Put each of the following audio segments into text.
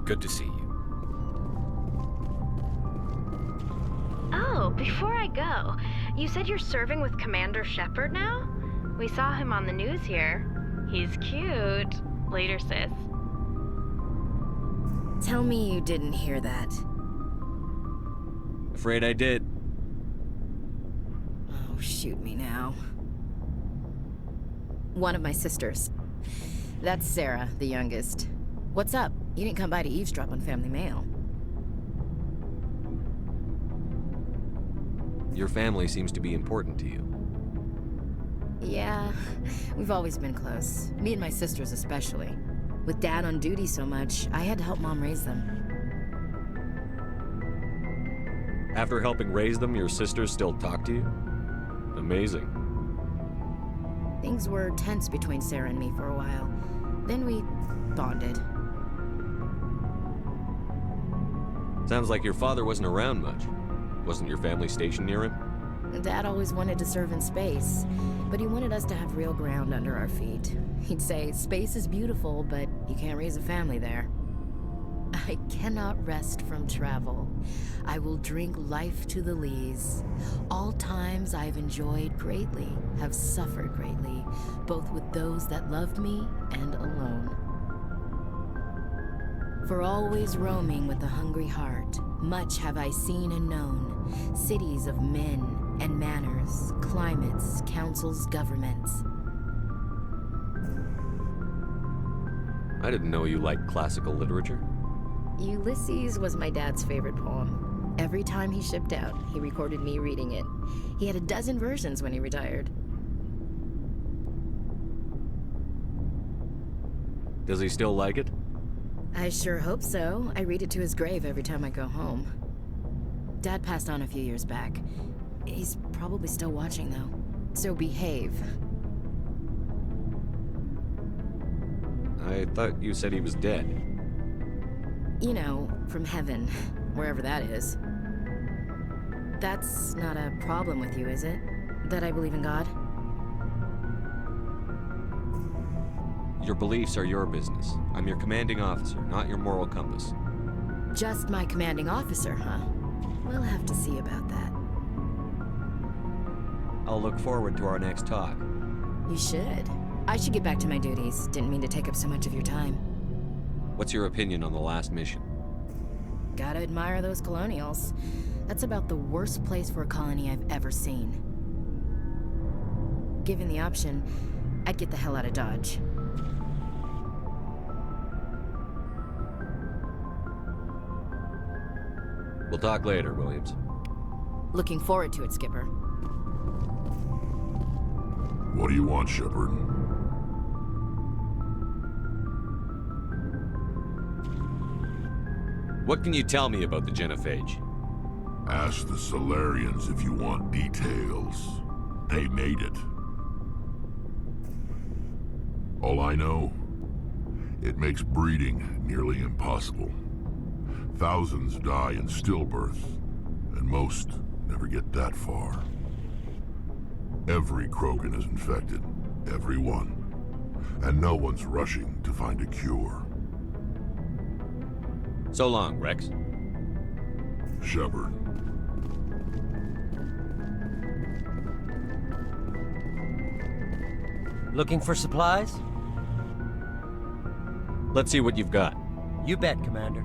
Good to see you. Oh, before I go, you said you're serving with Commander Shepard now? We saw him on the news here. He's cute. Later, sis. Tell me you didn't hear that. Afraid I did. Oh, shoot me now. One of my sisters. That's Sarah, the youngest. What's up? You didn't come by to eavesdrop on Family Mail. Your family seems to be important to you. Yeah, we've always been close. Me and my sisters especially. With Dad on duty so much, I had to help Mom raise them. After helping raise them, your sisters still talk to you? Amazing. Things were tense between Sarah and me for a while. Then we bonded. Sounds like your father wasn't around much. Wasn't your family stationed near him? Dad always wanted to serve in space, but he wanted us to have real ground under our feet. He'd say, space is beautiful, but you can't raise a family there. I cannot rest from travel. I will drink life to the lees. All times I've enjoyed greatly, have suffered greatly, both with those that loved me and alone. For always roaming with a hungry heart, much have I seen and known, cities of men and manners, climates, councils, governments. I didn't know you liked classical literature. Ulysses was my dad's favorite poem. Every time he shipped out, he recorded me reading it. He had a dozen versions when he retired. Does he still like it? I sure hope so. I read it to his grave every time I go home. Dad passed on a few years back. He's probably still watching, though. So behave. I thought you said he was dead. You know, from heaven, wherever that is. That's not a problem with you, is it? That I believe in God? Your beliefs are your business. I'm your commanding officer, not your moral compass. Just my commanding officer, huh? We'll have to see about that. I'll look forward to our next talk. You should. I should get back to my duties. Didn't mean to take up so much of your time. What's your opinion on the last mission? Gotta admire those colonials. That's about the worst place for a colony I've ever seen. Given the option, I'd get the hell out of Dodge. We'll talk later, Williams. Looking forward to it, Skipper. What do you want, Shepard? What can you tell me about the Genophage? Ask the Solarians if you want details. They made it. All I know, it makes breeding nearly impossible. Thousands die in stillbirth, and most never get that far. Every Krogan is infected, every one. And no one's rushing to find a cure. So long, Rex. Shepard. Looking for supplies? Let's see what you've got. You bet, Commander.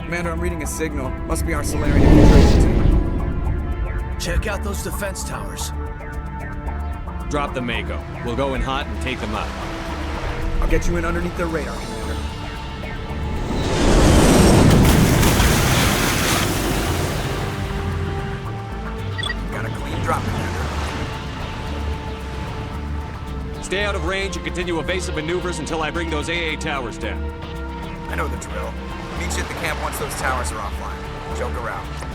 Commander, I'm reading a signal. Must be our Solarian infiltration team. Check out those defense towers. Drop the Mako. We'll go in hot and take them out. I'll get you in underneath their radar, Commander. Got a clean drop, Commander. Stay out of range and continue evasive maneuvers until I bring those AA towers down. I know the drill. Meet you at the camp once those towers are offline. Joke around.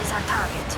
is our target.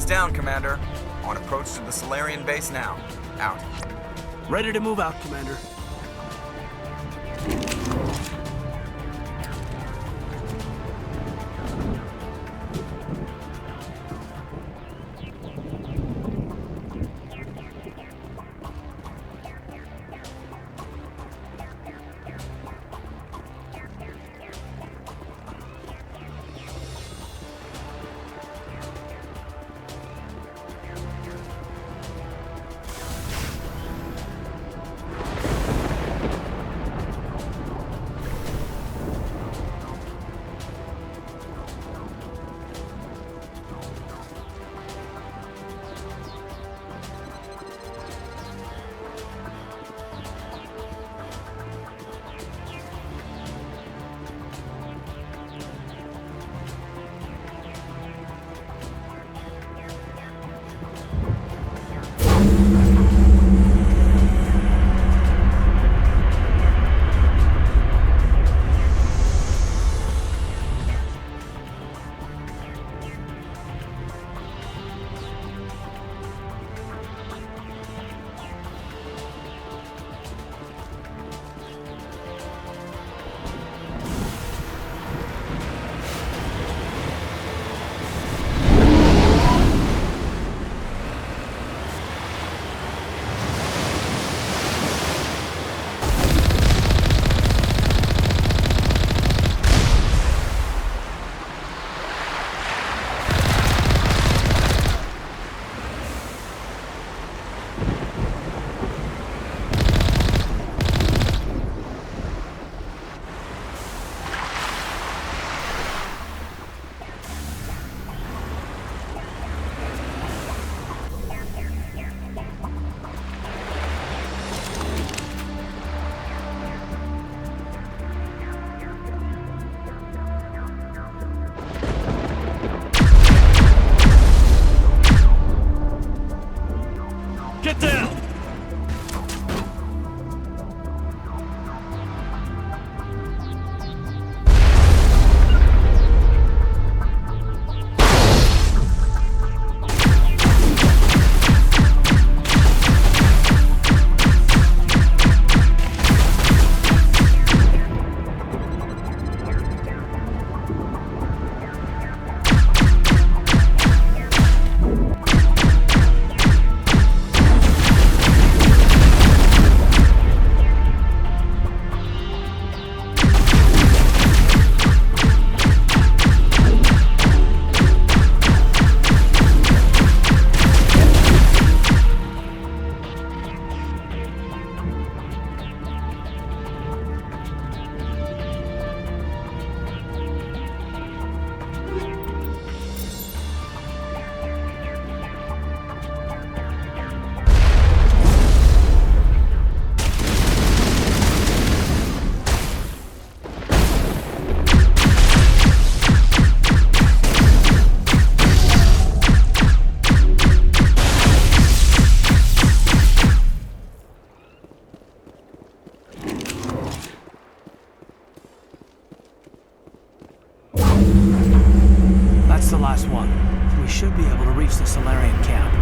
Down, Commander. On approach to the Solarian base now. Out. Ready to move out, Commander. should be able to reach the Solarian camp.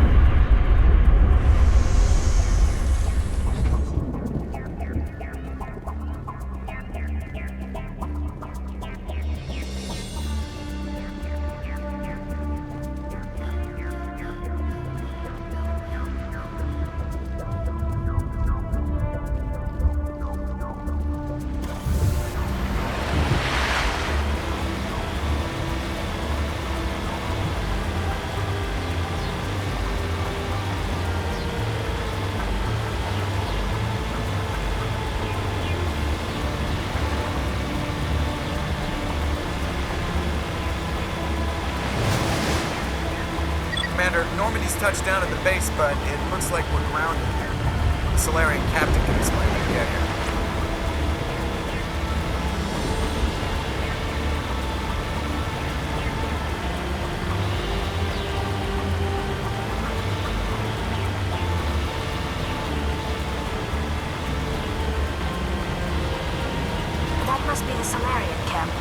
Commander, Normandy's touched down at the base, but it looks like we're grounded here. The Solarian captain can explain when we get here. That must be the Solarian camp.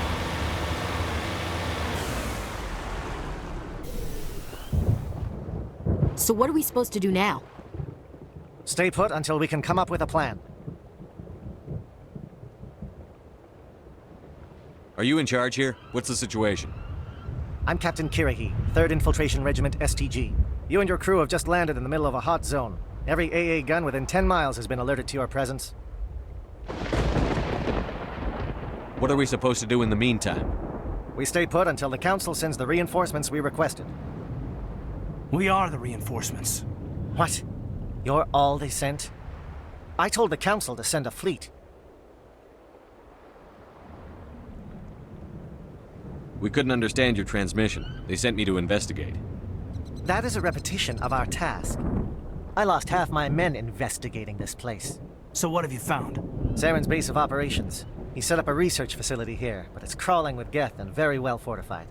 So what are we supposed to do now? Stay put until we can come up with a plan. Are you in charge here? What's the situation? I'm Captain Kirrahe, 3rd Infiltration Regiment STG. You and your crew have just landed in the middle of a hot zone. Every AA gun within 10 miles has been alerted to your presence. What are we supposed to do in the meantime? We stay put until the Council sends the reinforcements we requested. We are the reinforcements. What? You're all they sent? I told the Council to send a fleet. We couldn't understand your transmission. They sent me to investigate. That is a repetition of our task. I lost half my men investigating this place. So what have you found? Saren's base of operations. He set up a research facility here, but it's crawling with Geth and very well fortified.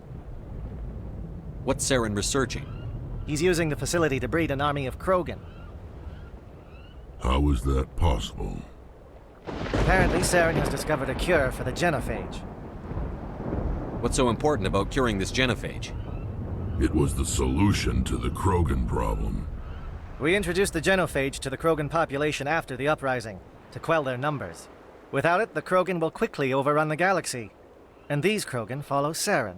What's Saren researching? He's using the facility to breed an army of Krogan. How is that possible? Apparently, Saren has discovered a cure for the genophage. What's so important about curing this genophage? It was the solution to the Krogan problem. We introduced the genophage to the Krogan population after the uprising, to quell their numbers. Without it, the Krogan will quickly overrun the galaxy. And these Krogan follow Saren.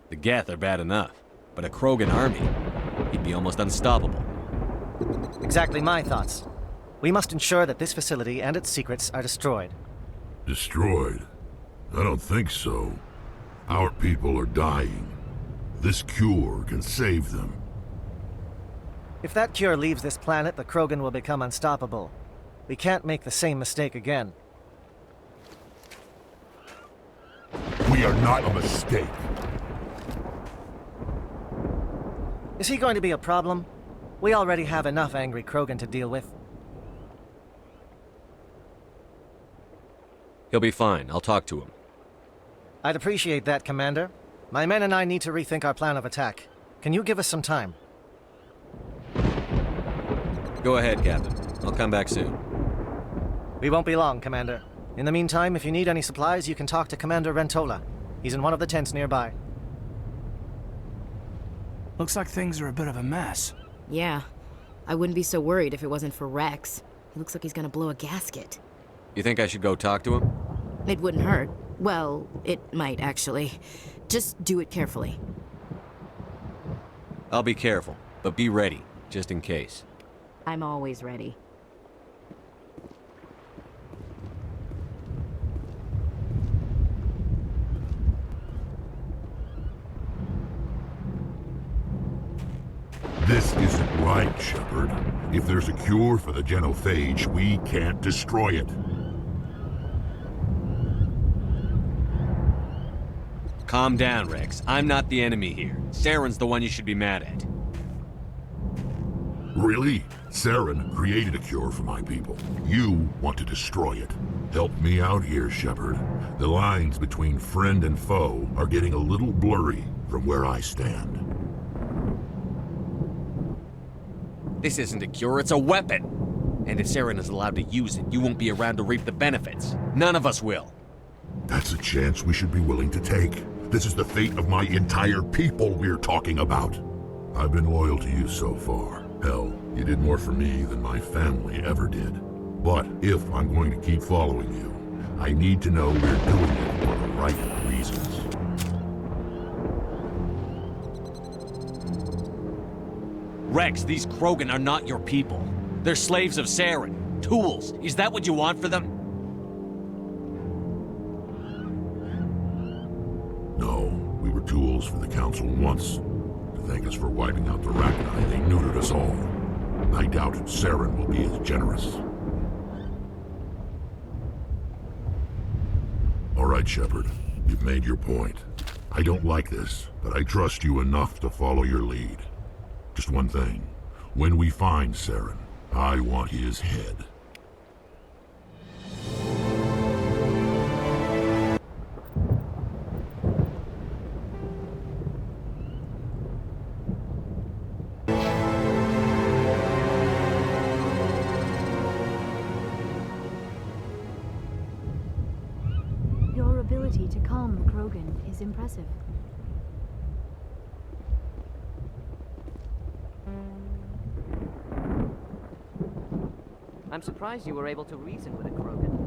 The Geth are bad enough, but a Krogan army, he'd be almost unstoppable. Exactly my thoughts. We must ensure that this facility and its secrets are destroyed. Destroyed? I don't think so. Our people are dying. This cure can save them. If that cure leaves this planet, the Krogan will become unstoppable. We can't make the same mistake again. We are not a mistake. Is he going to be a problem? We already have enough angry Krogan to deal with. He'll be fine. I'll talk to him. I'd appreciate that, Commander. My men and I need to rethink our plan of attack. Can you give us some time? Go ahead, Captain. I'll come back soon. We won't be long, Commander. In the meantime, if you need any supplies, you can talk to Commander Rentola. He's in one of the tents nearby. Looks like things are a bit of a mess. Yeah. I wouldn't be so worried if it wasn't for Rex. He looks like he's gonna blow a gasket. You think I should go talk to him? It wouldn't hurt. Well, it might, actually. Just do it carefully. I'll be careful, but be ready, just in case. I'm always ready. This isn't right, Shepard. If there's a cure for the genophage, we can't destroy it. Calm down, Rex. I'm not the enemy here. Saren's the one you should be mad at. Really? Saren created a cure for my people. You want to destroy it. Help me out here, Shepard. The lines between friend and foe are getting a little blurry from where I stand. This isn't a cure, it's a weapon! And if Saren is allowed to use it, you won't be around to reap the benefits. None of us will. That's a chance we should be willing to take. This is the fate of my entire people we're talking about. I've been loyal to you so far. Hell, you did more for me than my family ever did. But if I'm going to keep following you, I need to know we're doing it for the right reasons. Rex, these Krogan are not your people. They're slaves of Saren. Tools. Is that what you want for them? No, we were tools for the Council once. To thank us for wiping out the Rachni, they neutered us all. I doubt Saren will be as generous. All right, Shepard. You've made your point. I don't like this, but I trust you enough to follow your lead. Just one thing. When we find Saren, I want his head. Your ability to calm the Krogan is impressive. I'm surprised you were able to reason with a Krogan.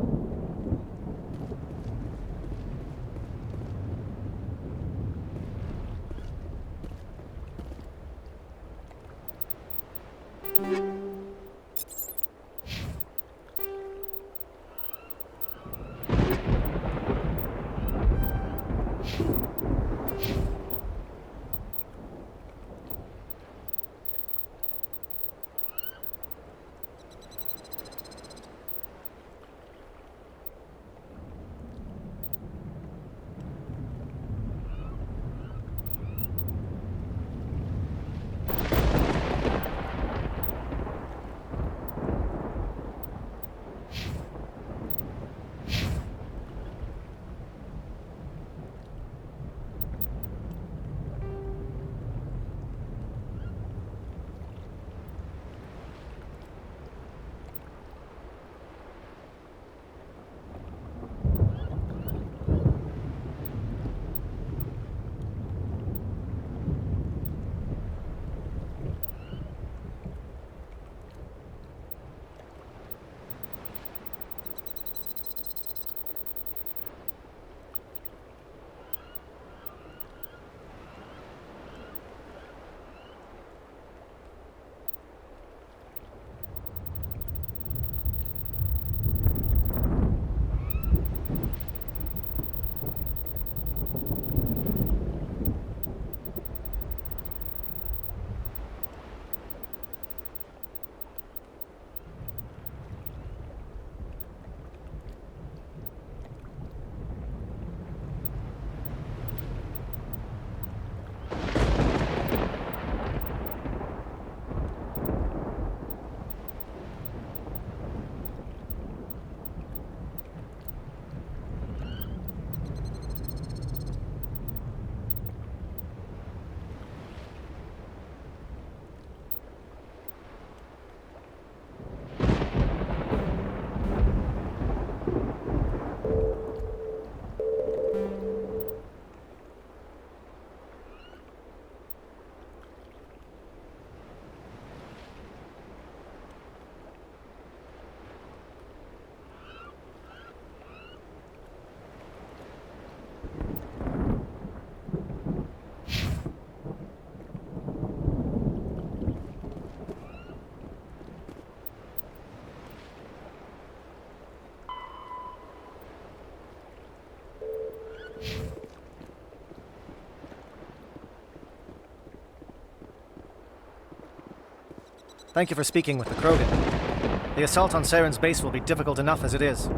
Thank you for speaking with the Krogan. The assault on Saren's base will be difficult enough as it is.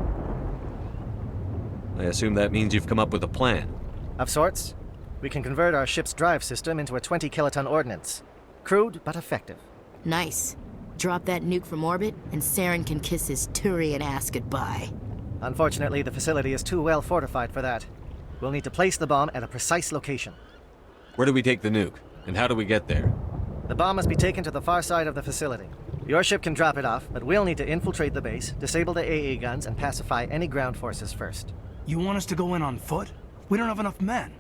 I assume that means you've come up with a plan. Of sorts. We can convert our ship's drive system into a 20-kiloton ordnance. Crude, but effective. Nice. Drop that nuke from orbit, and Saren can kiss his Turian ass goodbye. Unfortunately, the facility is too well fortified for that. We'll need to place the bomb at a precise location. Where do we take the nuke? And how do we get there? The bomb must be taken to the far side of the facility. Your ship can drop it off, but we'll need to infiltrate the base, disable the AA guns, and pacify any ground forces first. You want us to go in on foot? We don't have enough men.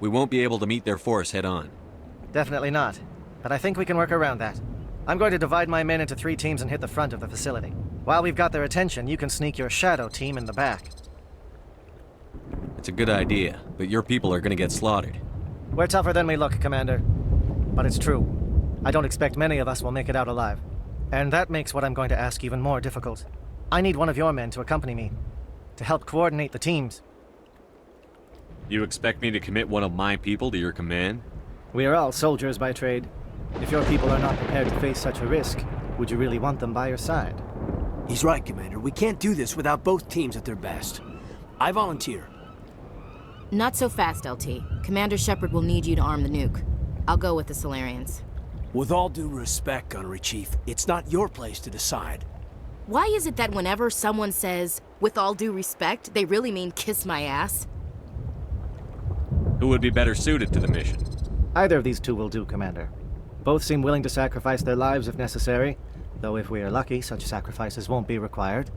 We won't be able to meet their force head-on. Definitely not. But I think we can work around that. I'm going to divide my men into 3 teams and hit the front of the facility. While we've got their attention, you can sneak your shadow team in the back. It's a good idea, but your people are gonna get slaughtered. We're tougher than we look, Commander. But it's true. I don't expect many of us will make it out alive. And that makes what I'm going to ask even more difficult. I need one of your men to accompany me, to help coordinate the teams. You expect me to commit one of my people to your command? We are all soldiers by trade. If your people are not prepared to face such a risk, would you really want them by your side? He's right, Commander. We can't do this without both teams at their best. I volunteer. Not so fast, LT. Commander Shepard will need you to arm the nuke. I'll go with the Solarians. With all due respect, Gunnery Chief, it's not your place to decide. Why is it that whenever someone says, with all due respect, they really mean kiss my ass? Who would be better suited to the mission? Either of these 2 will do, Commander. Both seem willing to sacrifice their lives if necessary, though if we are lucky, such sacrifices won't be required.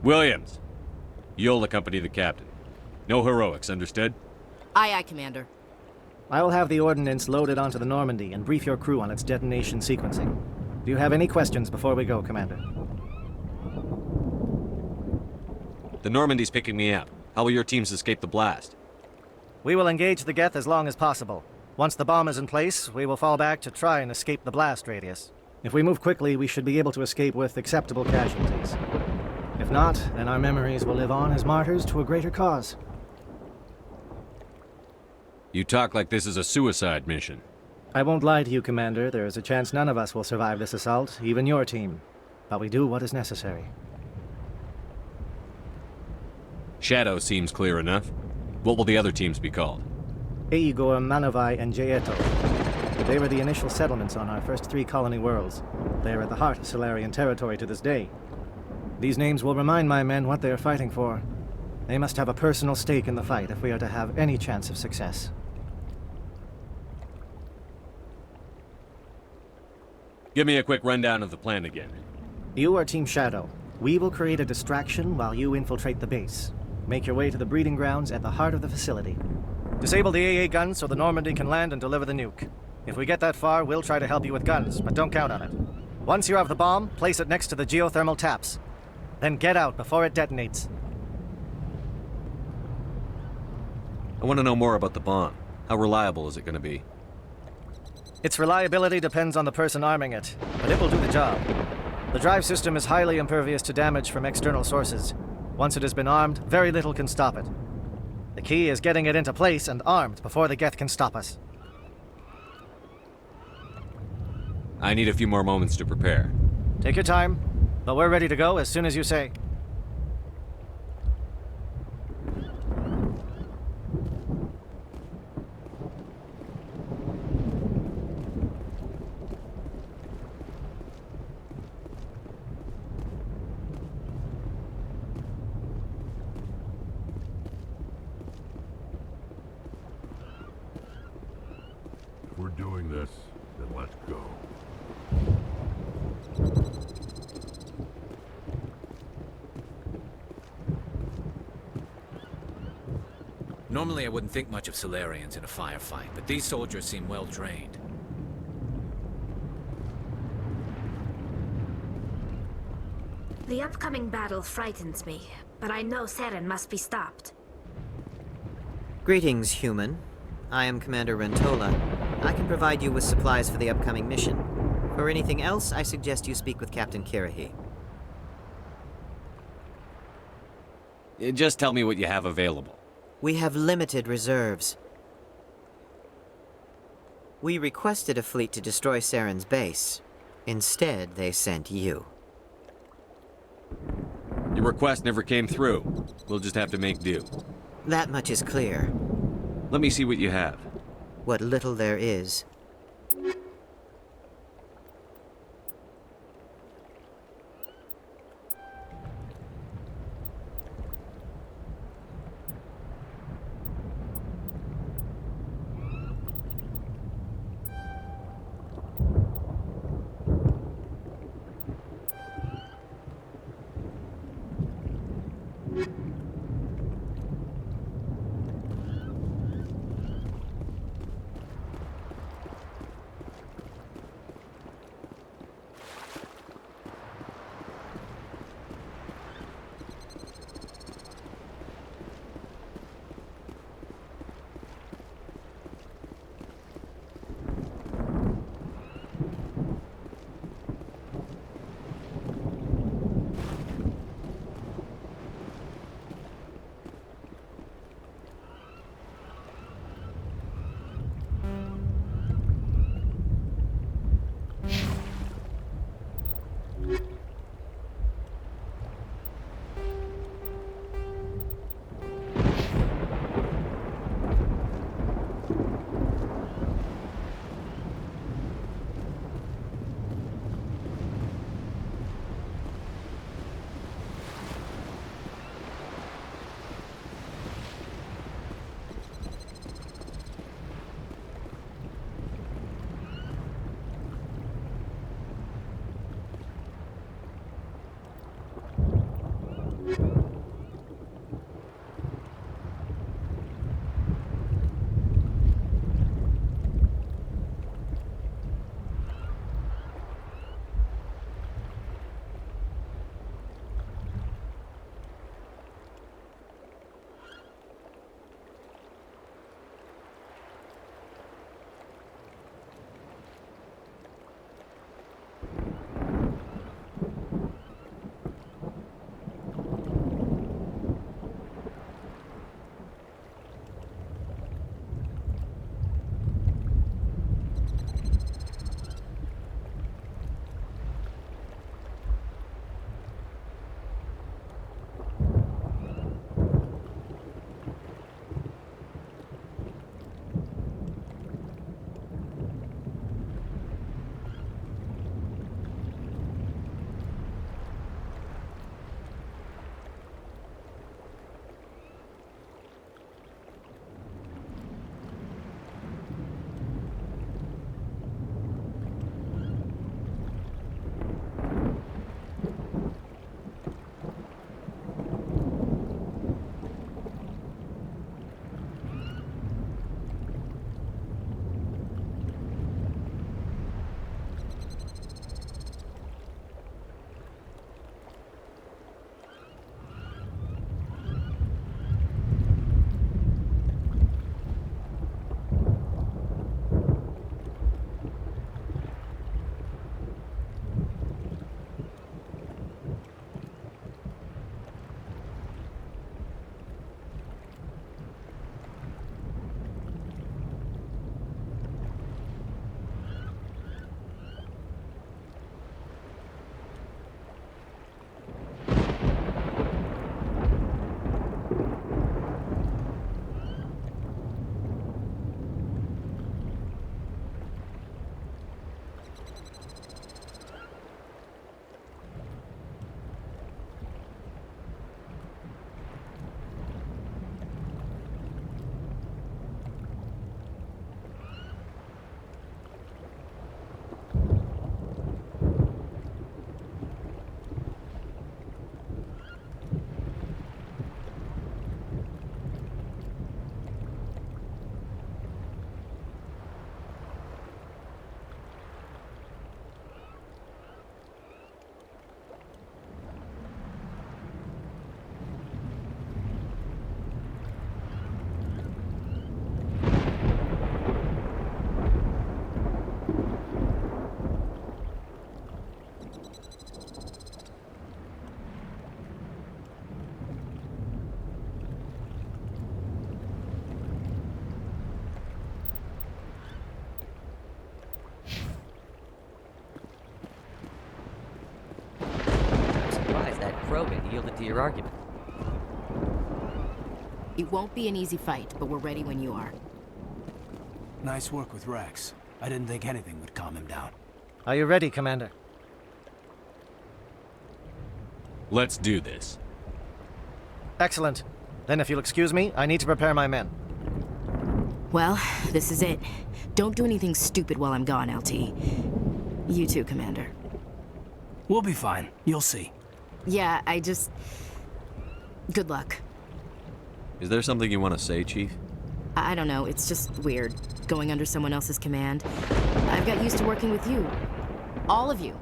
Williams, you'll accompany the captain. No heroics, understood? Aye, aye, Commander. I will have the ordnance loaded onto the Normandy and brief your crew on its detonation sequencing. Do you have any questions before we go, Commander? The Normandy's picking me up. How will your teams escape the blast? We will engage the Geth as long as possible. Once the bomb is in place, we will fall back to try and escape the blast radius. If we move quickly, we should be able to escape with acceptable casualties. If not, then our memories will live on as martyrs to a greater cause. You talk like this is a suicide mission. I won't lie to you, Commander. There is a chance none of us will survive this assault, even your team. But we do what is necessary. Shadow seems clear enough. What will the other teams be called? Igor, Manovai, and Jaeto. They were the initial settlements on our first 3 colony worlds. They are at the heart of Solarian territory to this day. These names will remind my men what they are fighting for. They must have a personal stake in the fight if we are to have any chance of success. Give me a quick rundown of the plan again. You are Team Shadow. We will create a distraction while you infiltrate the base. Make your way to the breeding grounds at the heart of the facility. Disable the AA guns so the Normandy can land and deliver the nuke. If we get that far, we'll try to help you with guns, but don't count on it. Once you have the bomb, place it next to the geothermal taps. Then get out before it detonates. I want to know more about the bomb. How reliable is it going to be? Its reliability depends on the person arming it, but it will do the job. The drive system is highly impervious to damage from external sources. Once it has been armed, very little can stop it. The key is getting it into place and armed before the Geth can stop us. I need a few more moments to prepare. Take your time, but we're ready to go as soon as you say. If we're doing this, then let's go. Normally I wouldn't think much of Solarians in a firefight, but these soldiers seem well trained. The upcoming battle frightens me, but I know Saren must be stopped. Greetings, human. I am Commander Rentola. I can provide you with supplies for the upcoming mission. For anything else, I suggest you speak with Captain Kirahi. Just tell me what you have available. We have limited reserves. We requested a fleet to destroy Saren's base. Instead, they sent you. Your request never came through. We'll just have to make do. That much is clear. Let me see what you have. What little there is. yielded to your argument. It won't be an easy fight, but we're ready when you are. Nice work with Rex. I didn't think anything would calm him down. Are you ready, Commander? Let's do this. Excellent. Then if you'll excuse me, I need to prepare my men. Well, this is it. Don't do anything stupid while I'm gone, LT. You too, Commander. We'll be fine. You'll see. Yeah, Good luck. Is there something you want to say, Chief? I don't know, it's just weird, going under someone else's command. I've got used to working with you. All of you.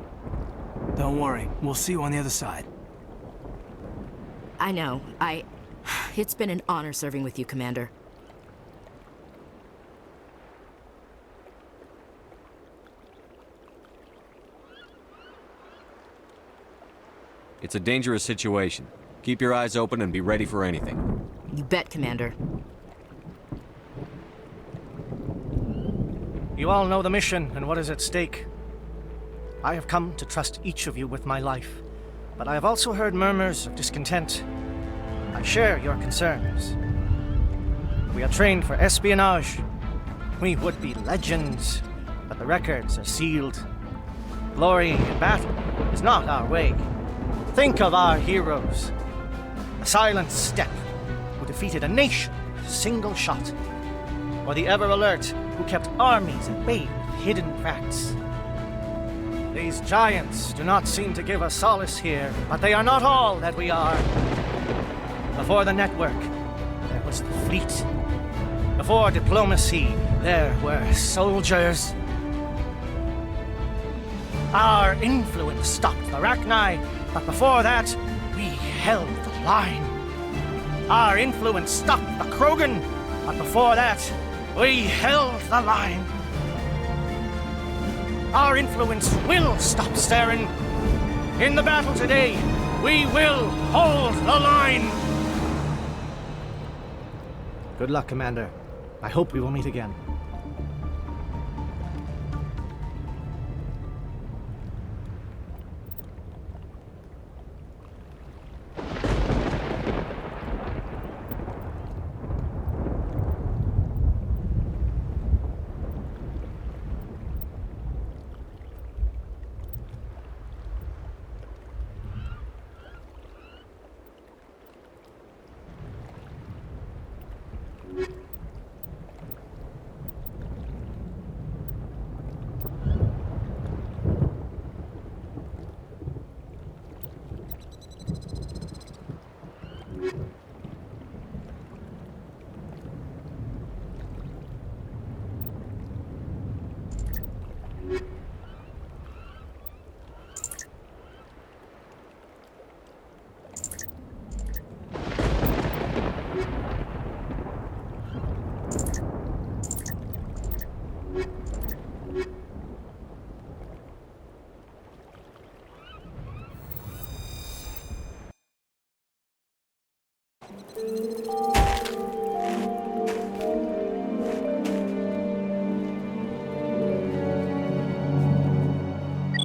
Don't worry. We'll see you on the other side. I know. It's been an honor serving with you, Commander. It's a dangerous situation. Keep your eyes open and be ready for anything. You bet, Commander. You all know the mission and what is at stake. I have come to trust each of you with my life, but I have also heard murmurs of discontent. I share your concerns. We are trained for espionage. We would be legends, but the records are sealed. Glory in battle is not our way. Think of our heroes. The Silent Step, who defeated a nation with a single shot. Or the Ever Alert, who kept armies at bay with hidden cracks. These giants do not seem to give us solace here, but they are not all that we are. Before the network, there was the fleet. Before diplomacy, there were soldiers. Our influence stopped the Rachni, but before that, we held the line. Our influence stopped the Krogan, but before that, we held the line. Our influence will stop Saren. In the battle today, we will hold the line. Good luck, Commander. I hope we will meet again.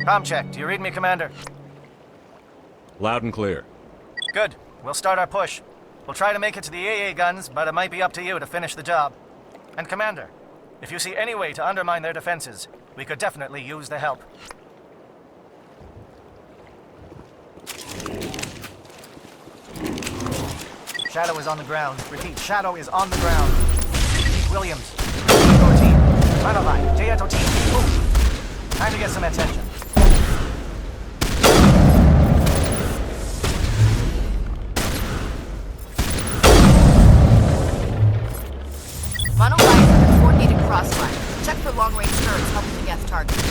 Comm check. Do you read me, Commander? Loud and clear. Good. We'll start our push. We'll try to make it to the AA guns, but it might be up to you to finish the job. And Commander, if you see any way to undermine their defenses, we could definitely use the help. Shadow is on the ground. Repeat, Shadow is on the ground. Chief Williams. Your team. Manolai. Jayato team. Move. Time to get some attention. Manolai is under coordinated crossfire. Check for long-range turrets helping to get target.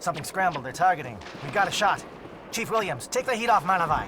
Something scrambled. They're targeting. We got a shot. Chief Williams, take the heat off Manavai.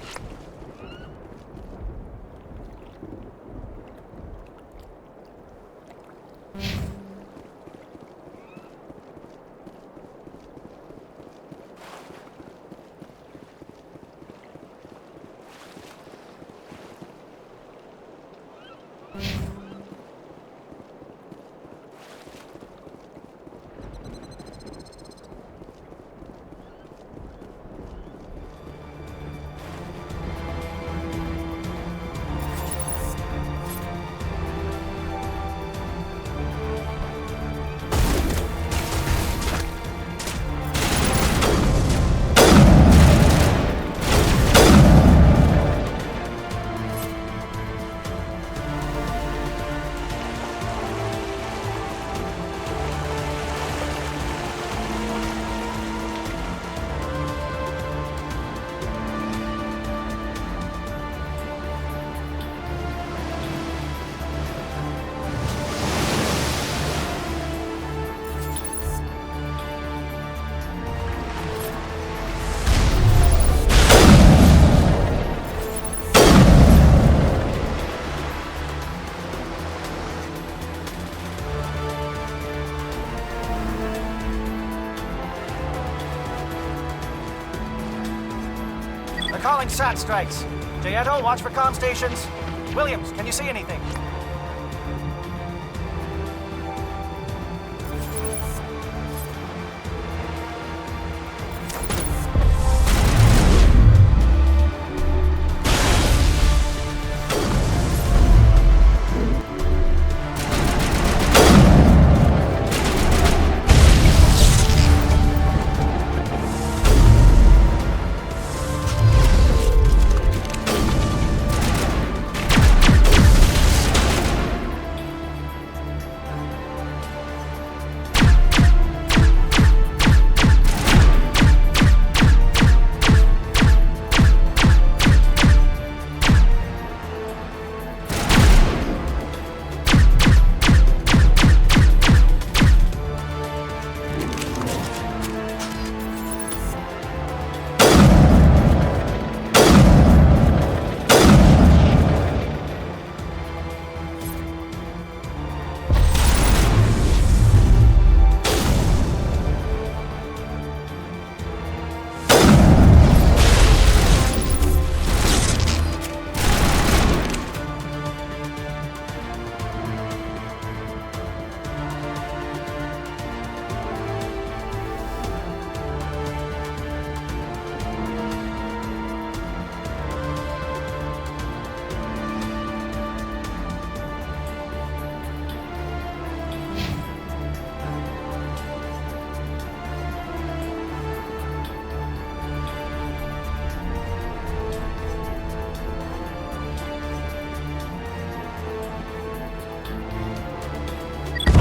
calling SAT strikes. Jayeto, watch for comm stations. Williams, can you see anything?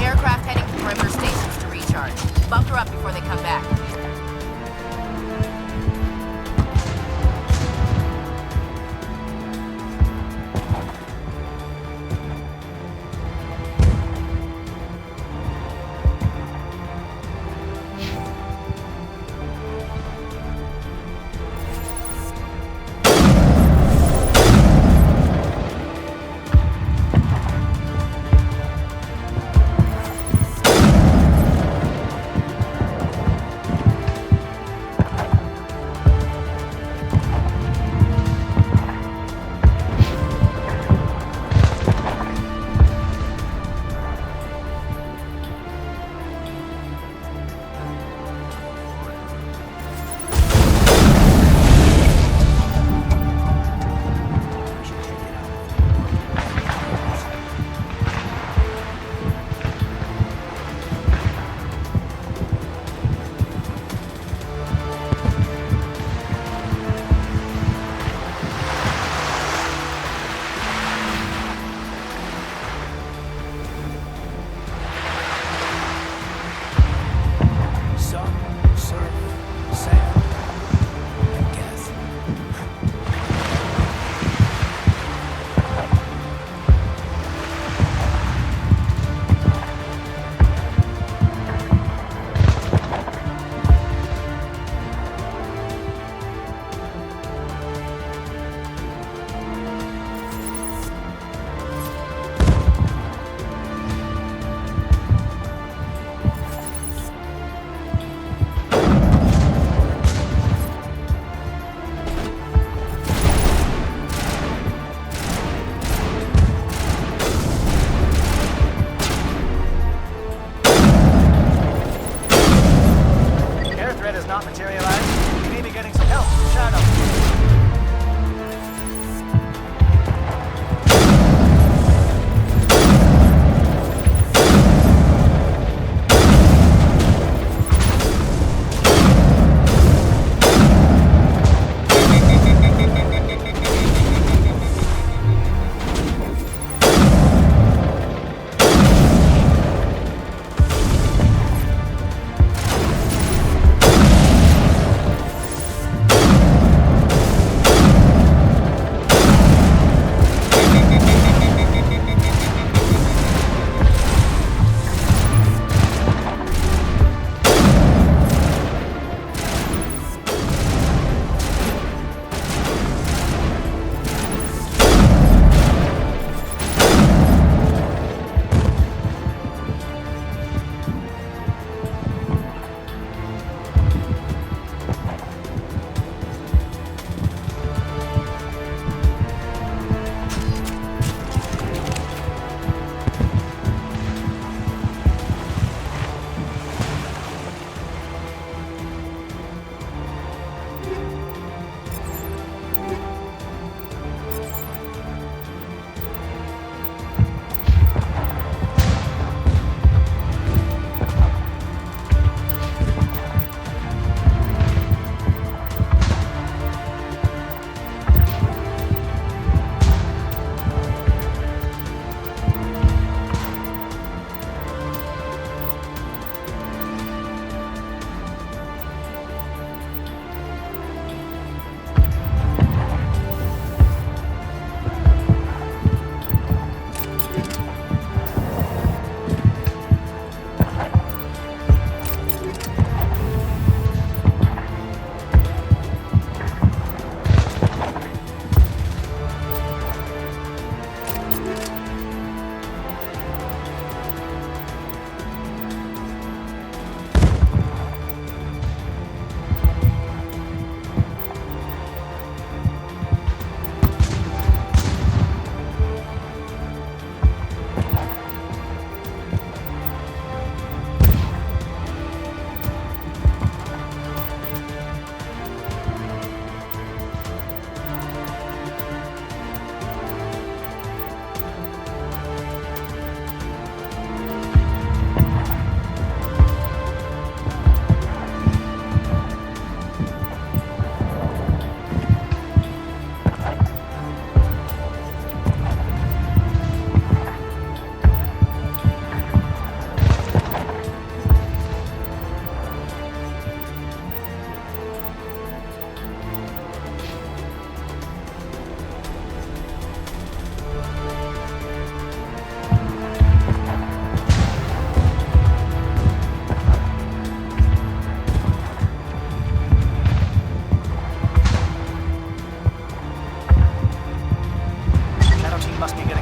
Aircraft heading to perimeter stations to recharge. Bunker up before they come back.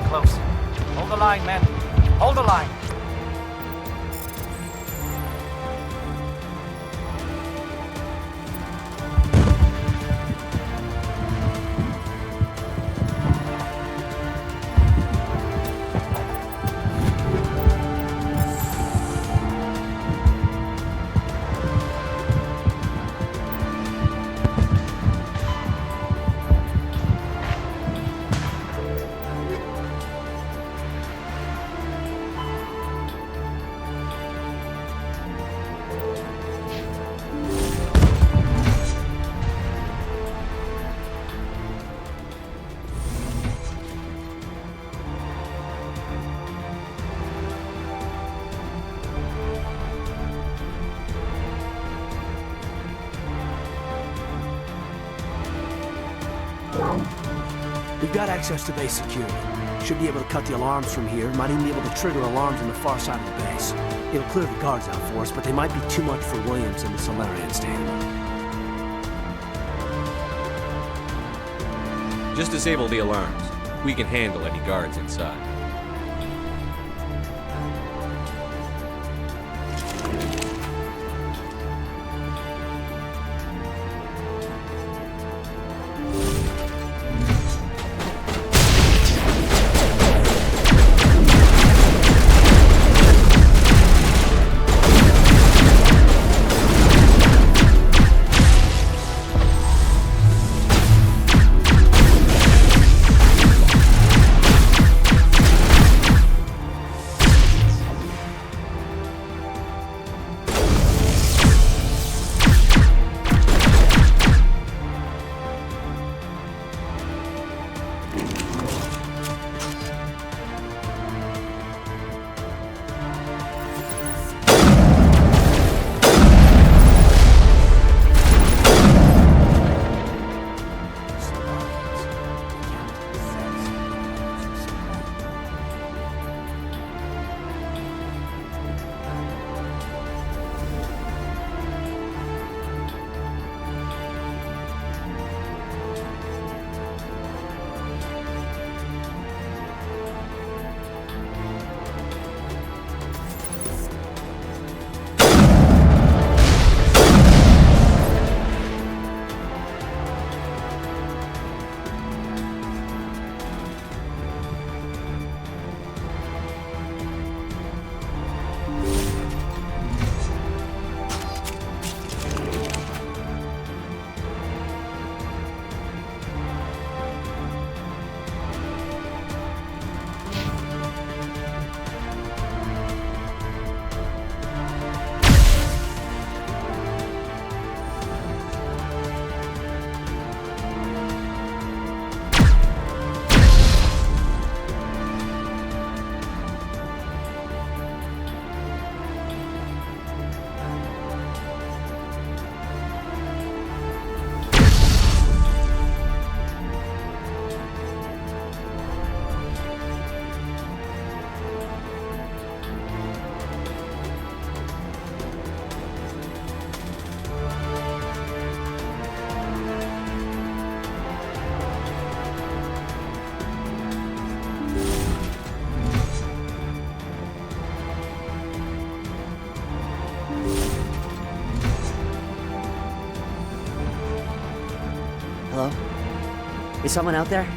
close. Hold the line, men. Hold the line. We've got access to base security. Should be able to cut the alarms from here. Might even be able to trigger alarms on the far side of the base. It'll clear the guards out for us, but they might be too much for Williams and the Solarians to handle. Just disable the alarms. We can handle any guards inside. Hello? Is someone out there?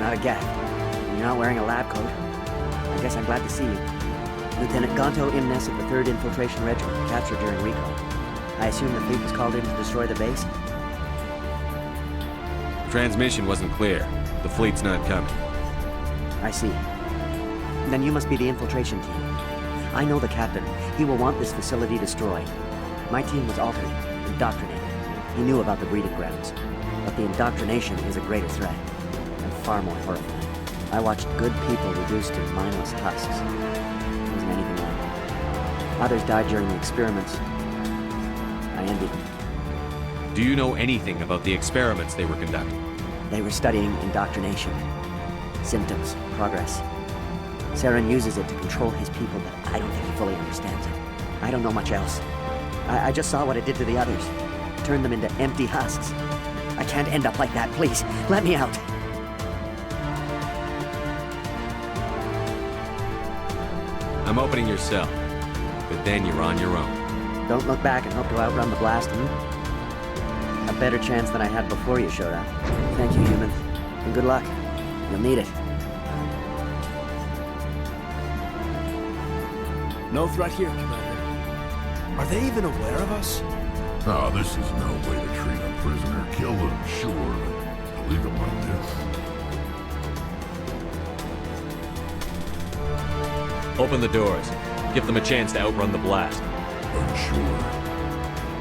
not a Geth. And you're not wearing a lab coat. I guess I'm glad to see you. Lieutenant Gonto Imnes of the 3rd Infiltration Regiment, captured during recon. I assume the fleet was called in to destroy the base? Transmission wasn't clear. The fleet's not coming. I see. Then you must be the infiltration team. I know the captain. He will want this facility destroyed. My team was altered, indoctrinated. He knew about the breeding grounds. But the indoctrination is a greater threat, and far more horrifying. I watched good people reduced to mindless husks. There wasn't anything like it. Others died during the experiments. I envied them. Do you know anything about the experiments they were conducting? They were studying indoctrination. Symptoms, progress. Saren uses it to control his people, but I don't think he fully understands it. I don't know much else. I just saw what it did to the others. Turned them into empty husks. I can't end up like that, please. Let me out. I'm opening your cell, but then you're on your own. Don't look back and hope to outrun the blast, hmm? A better chance than I had before you showed up. Thank you, human. And good luck. You'll need it. No threat here, Commander. Are they even aware of us? Oh, this is no way to treat a prisoner. Kill them, sure, but leave them like this. Open the doors. Give them a chance to outrun the blast. Unsure.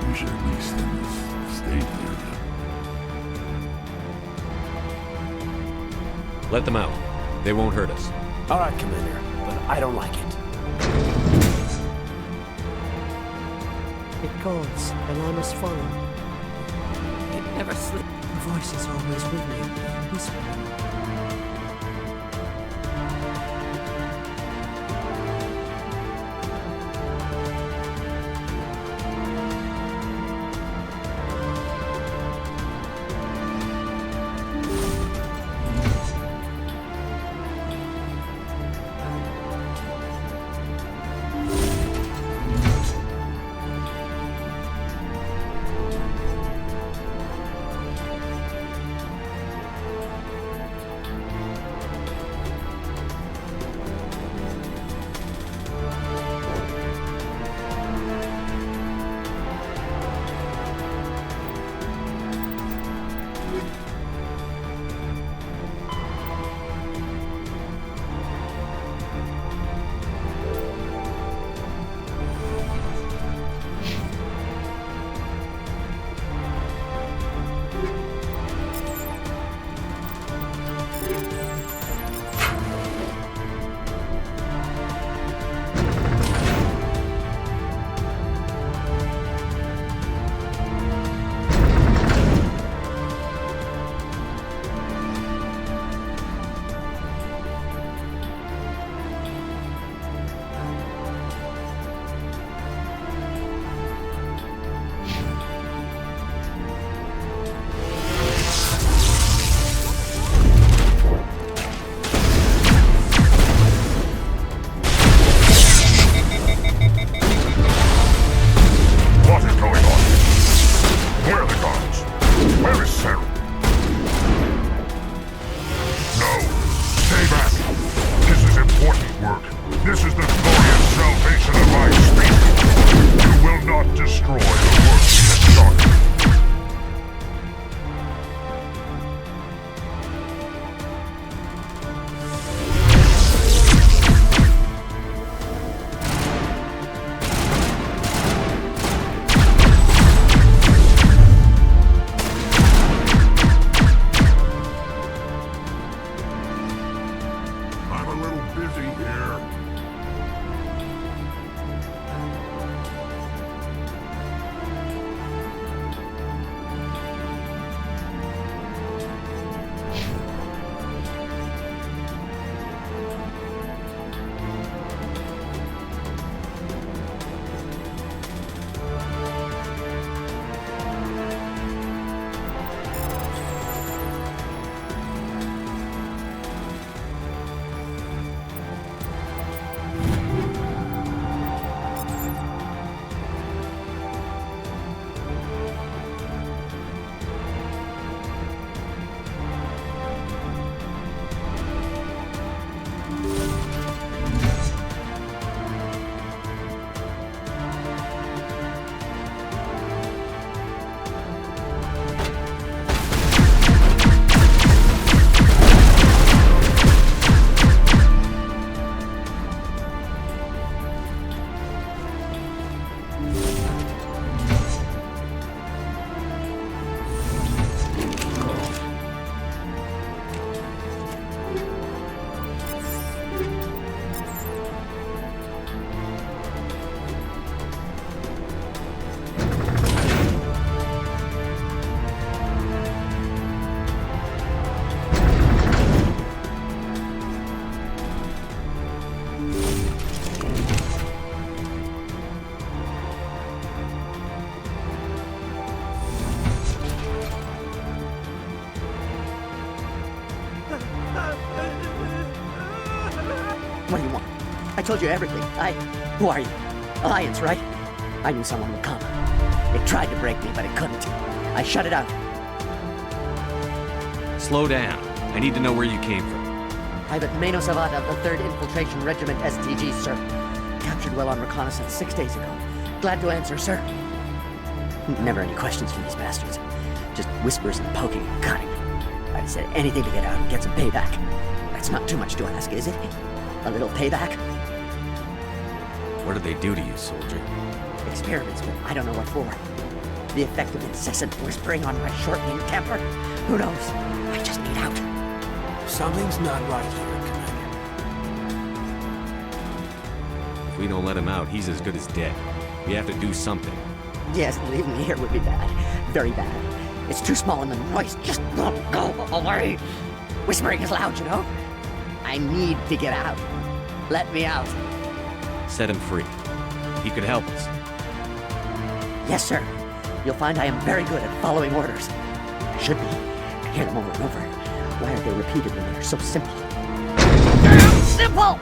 We should at least in this state here. Let them out. They won't hurt us. All right, Commander, but I don't like it. It calls, and I must follow. It never sleeps. The voice is always with me, whispering. told you everything. Who are you? Alliance, right? I knew someone would come. It tried to break me, but it couldn't. I shut it out. Slow down. I need to know where you came from. Private Mano Savata of the 3rd Infiltration Regiment STG, sir. Captured well on reconnaissance 6 days ago. Glad to answer, sir. Never any questions from these bastards. Just whispers and poking and cutting. I'd said anything to get out and get some payback. That's not too much to ask, is it? A little payback? What did they do to you, soldier? Experiments, but I don't know what for. The effect of incessant whispering on my short-winged temper? Who knows? I just need out. Something's not right here, Commander. If we don't let him out, he's as good as dead. We have to do something. Yes, leaving me here would be bad. Very bad. It's too small and the noise just won't go away. Whispering is loud, you know? I need to get out. Let me out. Set him free. He could help us. Yes, sir. You'll find I am very good at following orders. I should be. I hear them over and over. Why are they repeated when they're so simple? Damn simple!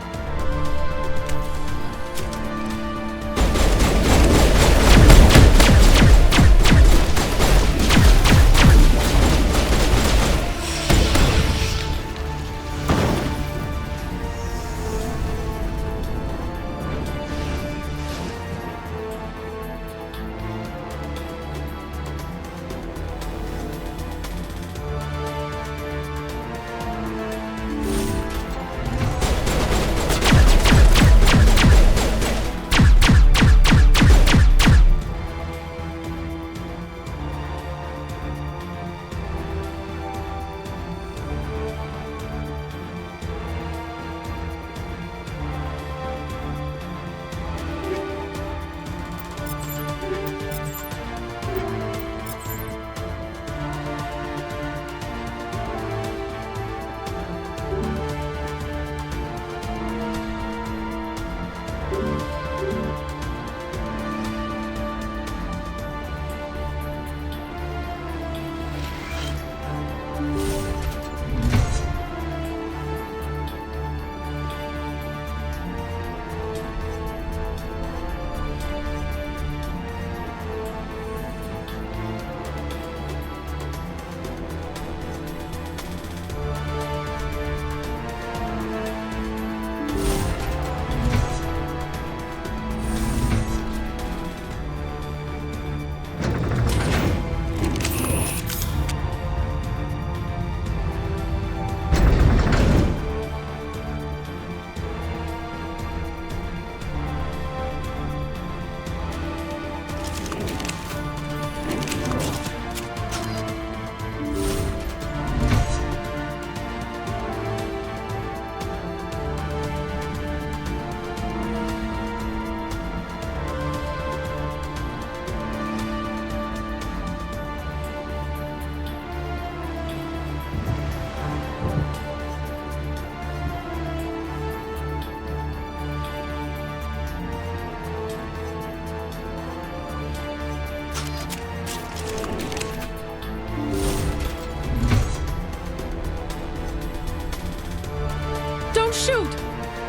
Don't shoot!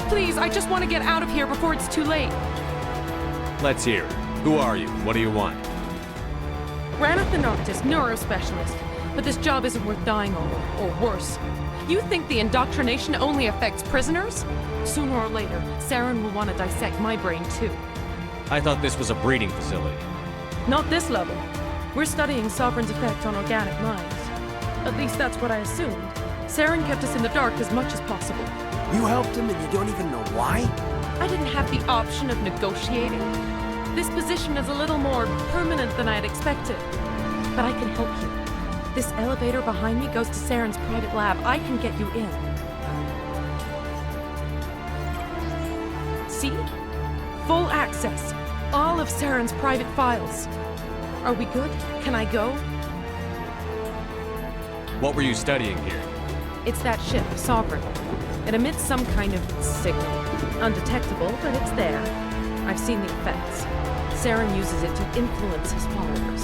Please, I just want to get out of here before it's too late. Let's hear it. Who are you? What do you want? Rannoch the Noctis, neurospecialist. But this job isn't worth dying over, or worse. You think the indoctrination only affects prisoners? Sooner or later, Saren will want to dissect my brain too. I thought this was a breeding facility. Not this level. We're studying Sovereign's effect on organic minds. At least that's what I assumed. Saren kept us in the dark as much as possible. You helped him and you don't even know why? I didn't have the option of negotiating. This position is a little more permanent than I had expected. But I can help you. This elevator behind me goes to Saren's private lab. I can get you in. See? Full access. All of Saren's private files. Are we good? Can I go? What were you studying here? It's that ship, Sovereign. It emits some kind of signal. Undetectable, but it's there. I've seen the effects. Saren uses it to influence his followers,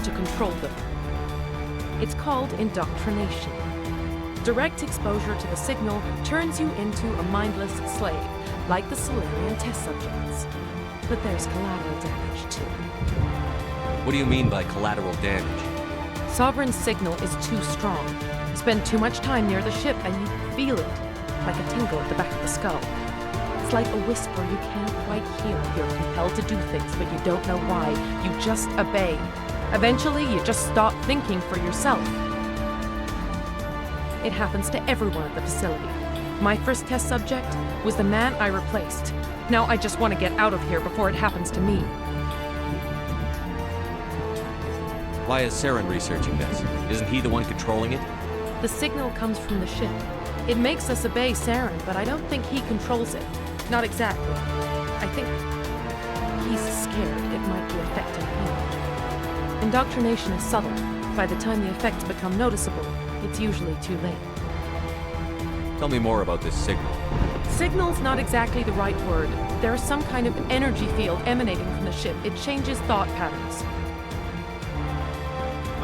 to control them. It's called indoctrination. Direct exposure to the signal turns you into a mindless slave, like the Solarian test subjects. But there's collateral damage, too. What do you mean by collateral damage? Sovereign's signal is too strong. Spend too much time near the ship and you feel it, like a tingle at the back of the skull. It's like a whisper you can't quite hear. You're compelled to do things, but you don't know why. You just obey. Eventually, you just stop thinking for yourself. It happens to everyone at the facility. My first test subject was the man I replaced. Now I just want to get out of here before it happens to me. Why is Saren researching this? Isn't he the one controlling it? The signal comes from the ship. It makes us obey Saren, but I don't think he controls it. Not exactly. I think he's scared it might be affecting him. Indoctrination is subtle. By the time the effects become noticeable, it's usually too late. Tell me more about this signal. Signal's not exactly the right word. There is some kind of energy field emanating from the ship. It changes thought patterns.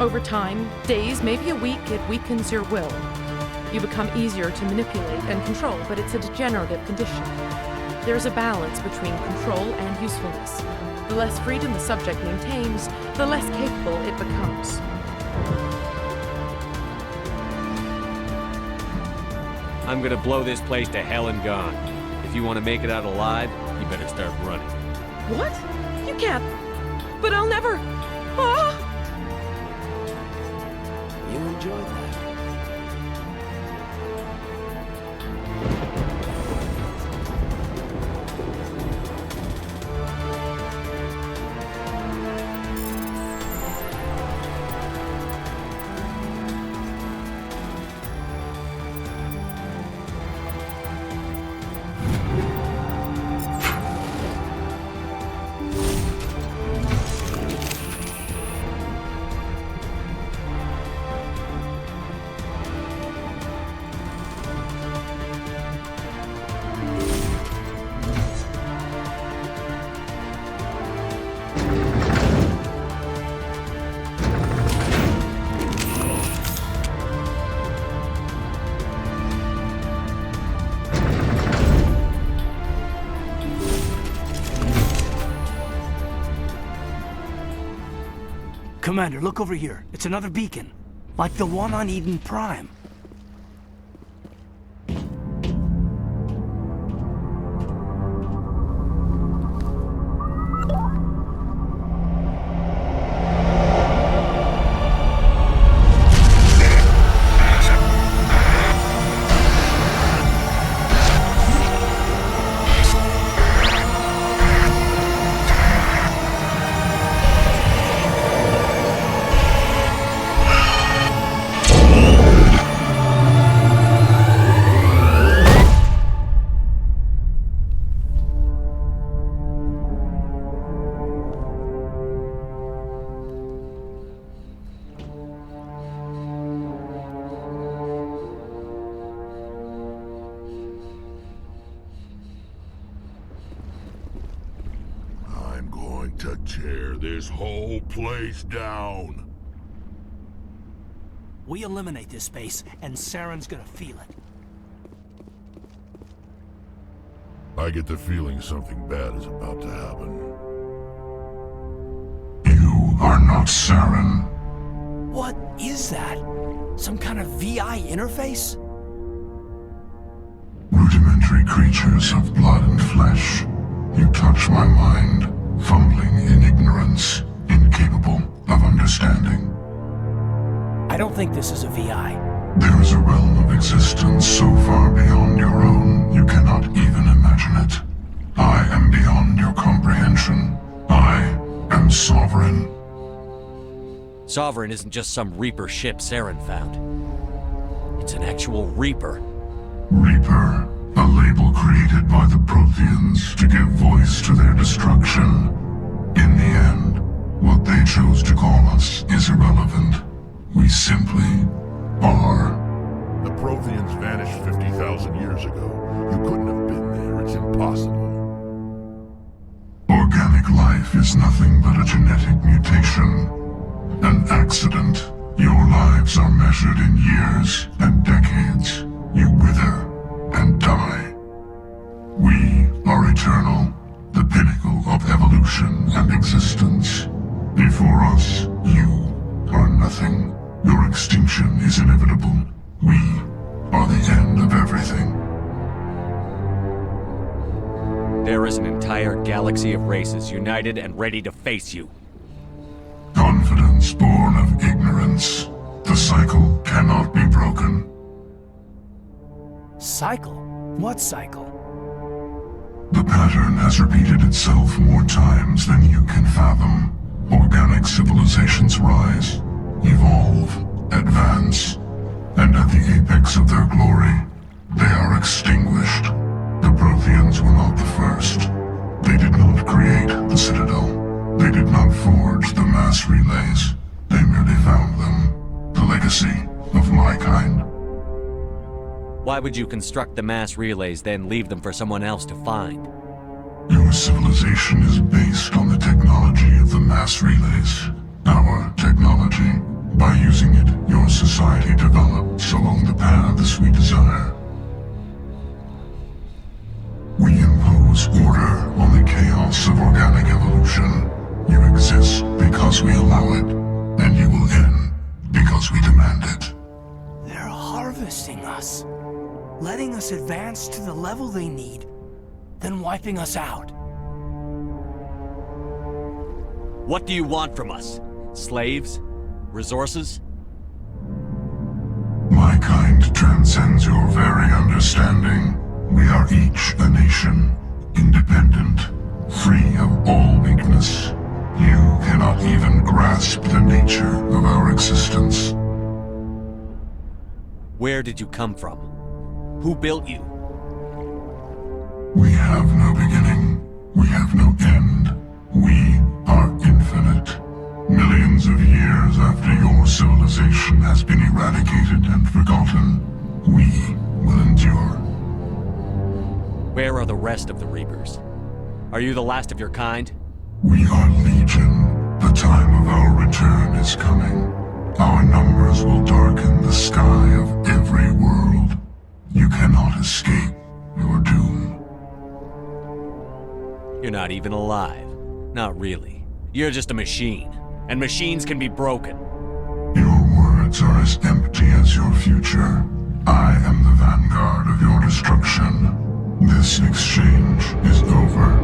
Over time, days, maybe a week, it weakens your will. You become easier to manipulate and control, but it's a degenerative condition. There's a balance between control and usefulness. The less freedom the subject maintains, the less capable it becomes. I'm gonna blow this place to hell and gone. If you want to make it out alive, you better start running. What? You can't. But I'll never. Ah! You enjoyed that. Commander, look over here. It's another beacon. Like the one on Eden Prime. To tear this whole place down. We eliminate this space, and Saren's gonna feel it. I get the feeling something bad is about to happen. You are not Saren. What is that? Some kind of VI interface? Rudimentary creatures of blood and flesh. You touch my mind. Fumbling in ignorance, incapable of understanding. I don't think this is a VI. There is a realm of existence so far beyond your own, you cannot even imagine it. I am beyond your comprehension. I am Sovereign. Sovereign isn't just some Reaper ship Saren found. It's an actual Reaper. Reaper. A label created by the Protheans to give voice to their destruction. In the end, what they chose to call us is irrelevant. We simply are. The Protheans vanished 50,000 years ago. You couldn't have been there. It's impossible. Organic life is nothing but a genetic mutation. An accident. Your lives are measured in years and decades. You wither and die. We are eternal, the pinnacle of evolution and existence. Before us, you are nothing. Your extinction is inevitable. We are the end of everything. There is an entire galaxy of races united and ready to face you. Confidence born of ignorance. The cycle cannot be broken. Cycle? What cycle? The pattern has repeated itself more times than you can fathom. Organic civilizations rise, evolve, advance, and at the apex of their glory, they are extinguished. The Protheans were not the first. They did not create the Citadel. They did not forge the mass relays. They merely found them. The legacy of my kind. Why would you construct the mass relays, then leave them for someone else to find? Your civilization is based on the technology of the mass relays. Our technology. By using it, your society develops along the paths we desire. We impose order on the chaos of organic evolution. You exist because we allow it, and you will end because we demand it. They're harvesting us. Letting us advance to the level they need, then wiping us out. What do you want from us? Slaves? Resources? My kind transcends your very understanding. We are each a nation, independent, free of all weakness. You cannot even grasp the nature of our existence. Where did you come from? Who built you? We have no beginning. We have no end. We are infinite. Millions of years after your civilization has been eradicated and forgotten, we will endure. Where are the rest of the Reapers? Are you the last of your kind? We are Legion. The time of our return is coming. Our numbers will darken the sky of every world. You cannot escape your doom. You're not even alive. Not really. You're just a machine. And machines can be broken. Your words are as empty as your future. I am the vanguard of your destruction. This exchange is over.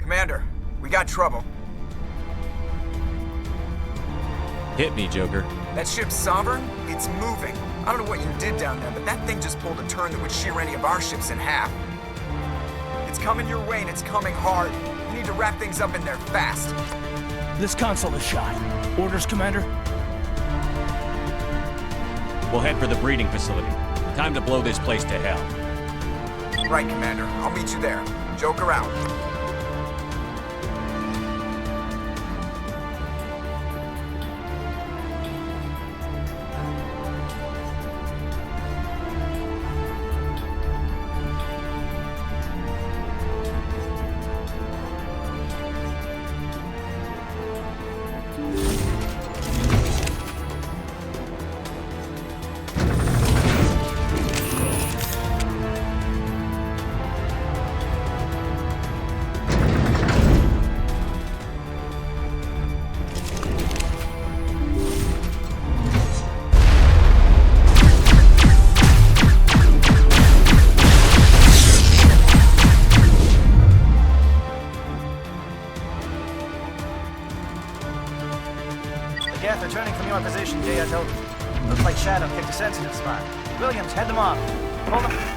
Commander, we got trouble. Hit me, Joker. That ship Sovereign? It's moving. I don't know what you did down there, but that thing just pulled a turn that would shear any of our ships in half. It's coming your way and it's coming hard. You need to wrap things up in there fast. This console is shot. Orders, Commander? We'll head for the breeding facility. Time to blow this place to hell. Right, Commander. I'll meet you there. Joker out. Geth returning from your position, J.S.O. Looks like Shadow picked a sensitive spot. Williams, head them off. Pull them.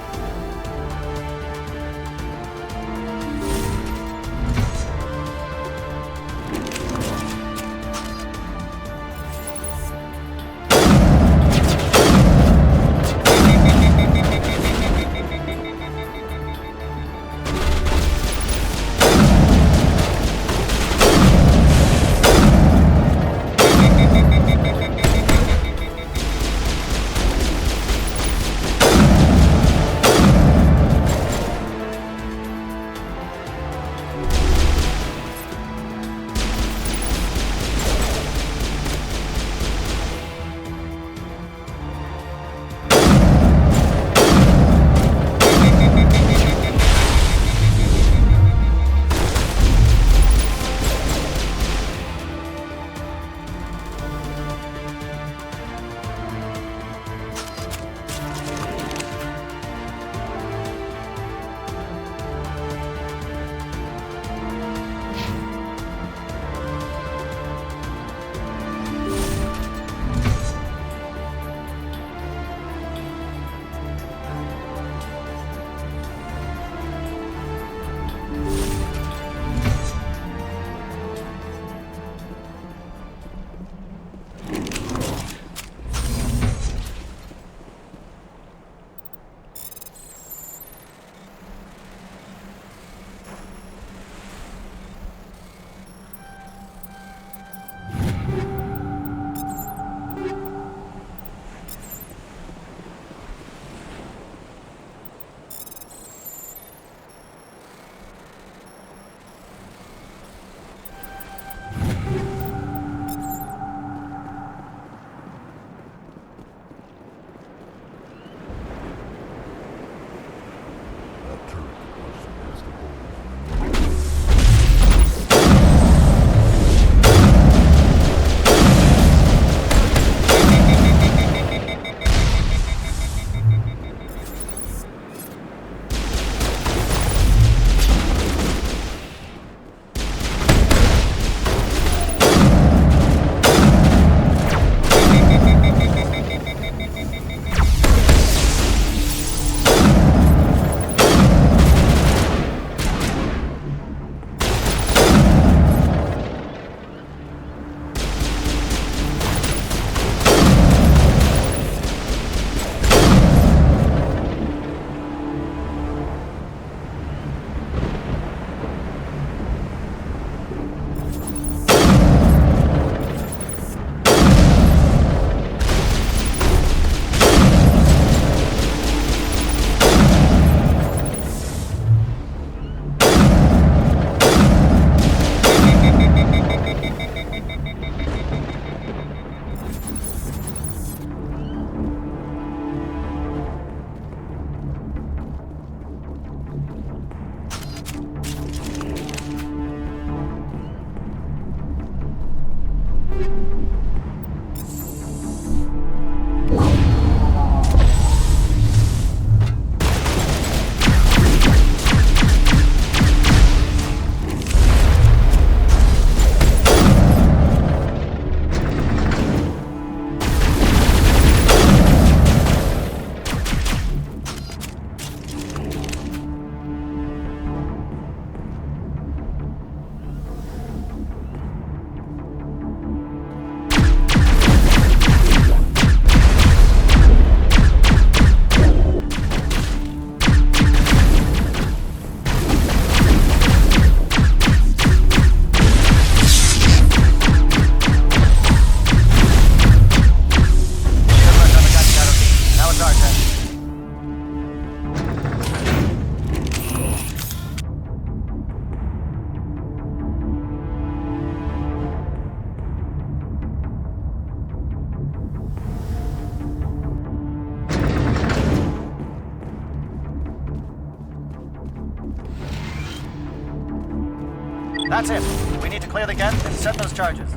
That's it. We need to clear the gate and set those charges.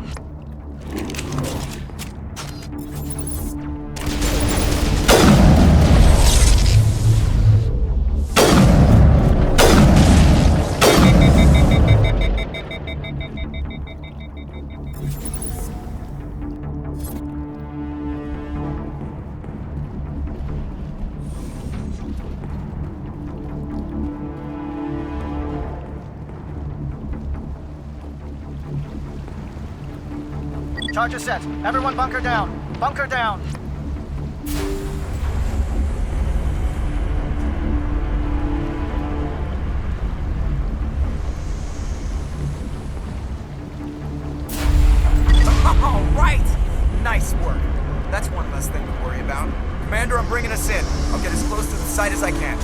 Charge is set. Everyone bunker down. Bunker down. All right! Nice work. That's one less thing to worry about. Commander, I'm bringing us in. I'll get as close to the site as I can.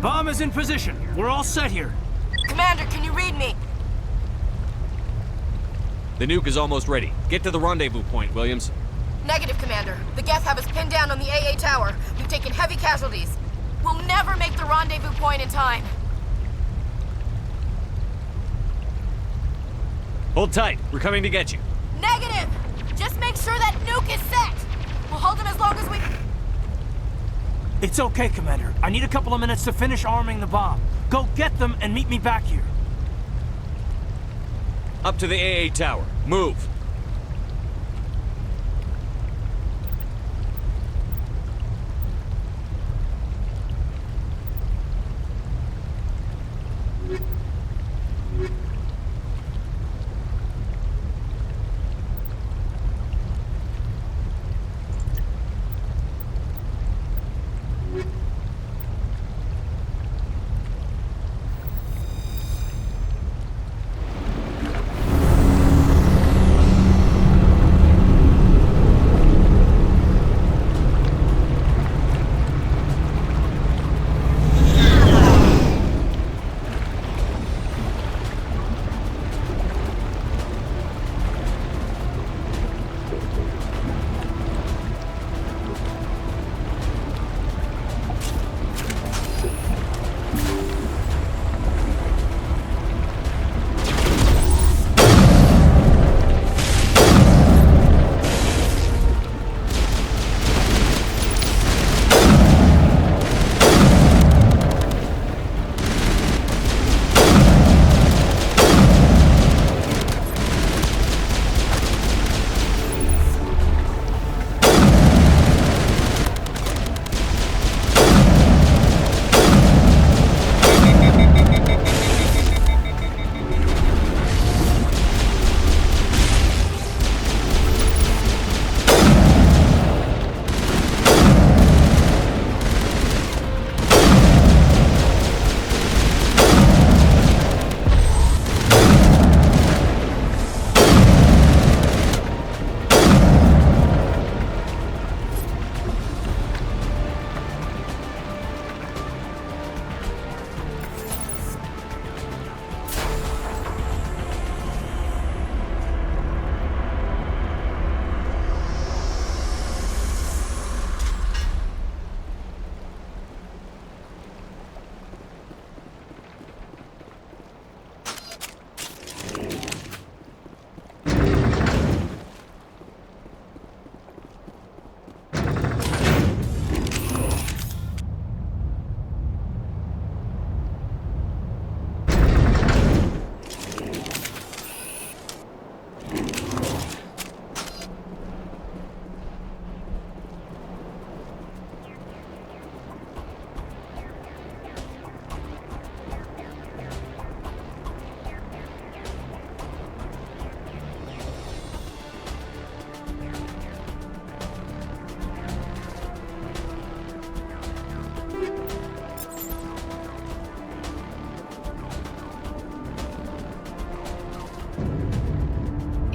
Bomb is in position. We're all set here. Commander, can you read me? The nuke is almost ready. Get to the rendezvous point, Williams. Negative, Commander. The Geth have us pinned down on the AA tower. We've taken heavy casualties. We'll never make the rendezvous point in time. Hold tight. We're coming to get you. Negative! Just make sure that nuke is set! We'll hold them as long as we... It's okay, Commander. I need a couple of minutes to finish arming the bomb. Go get them and meet me back here. Up to the AA tower. Move.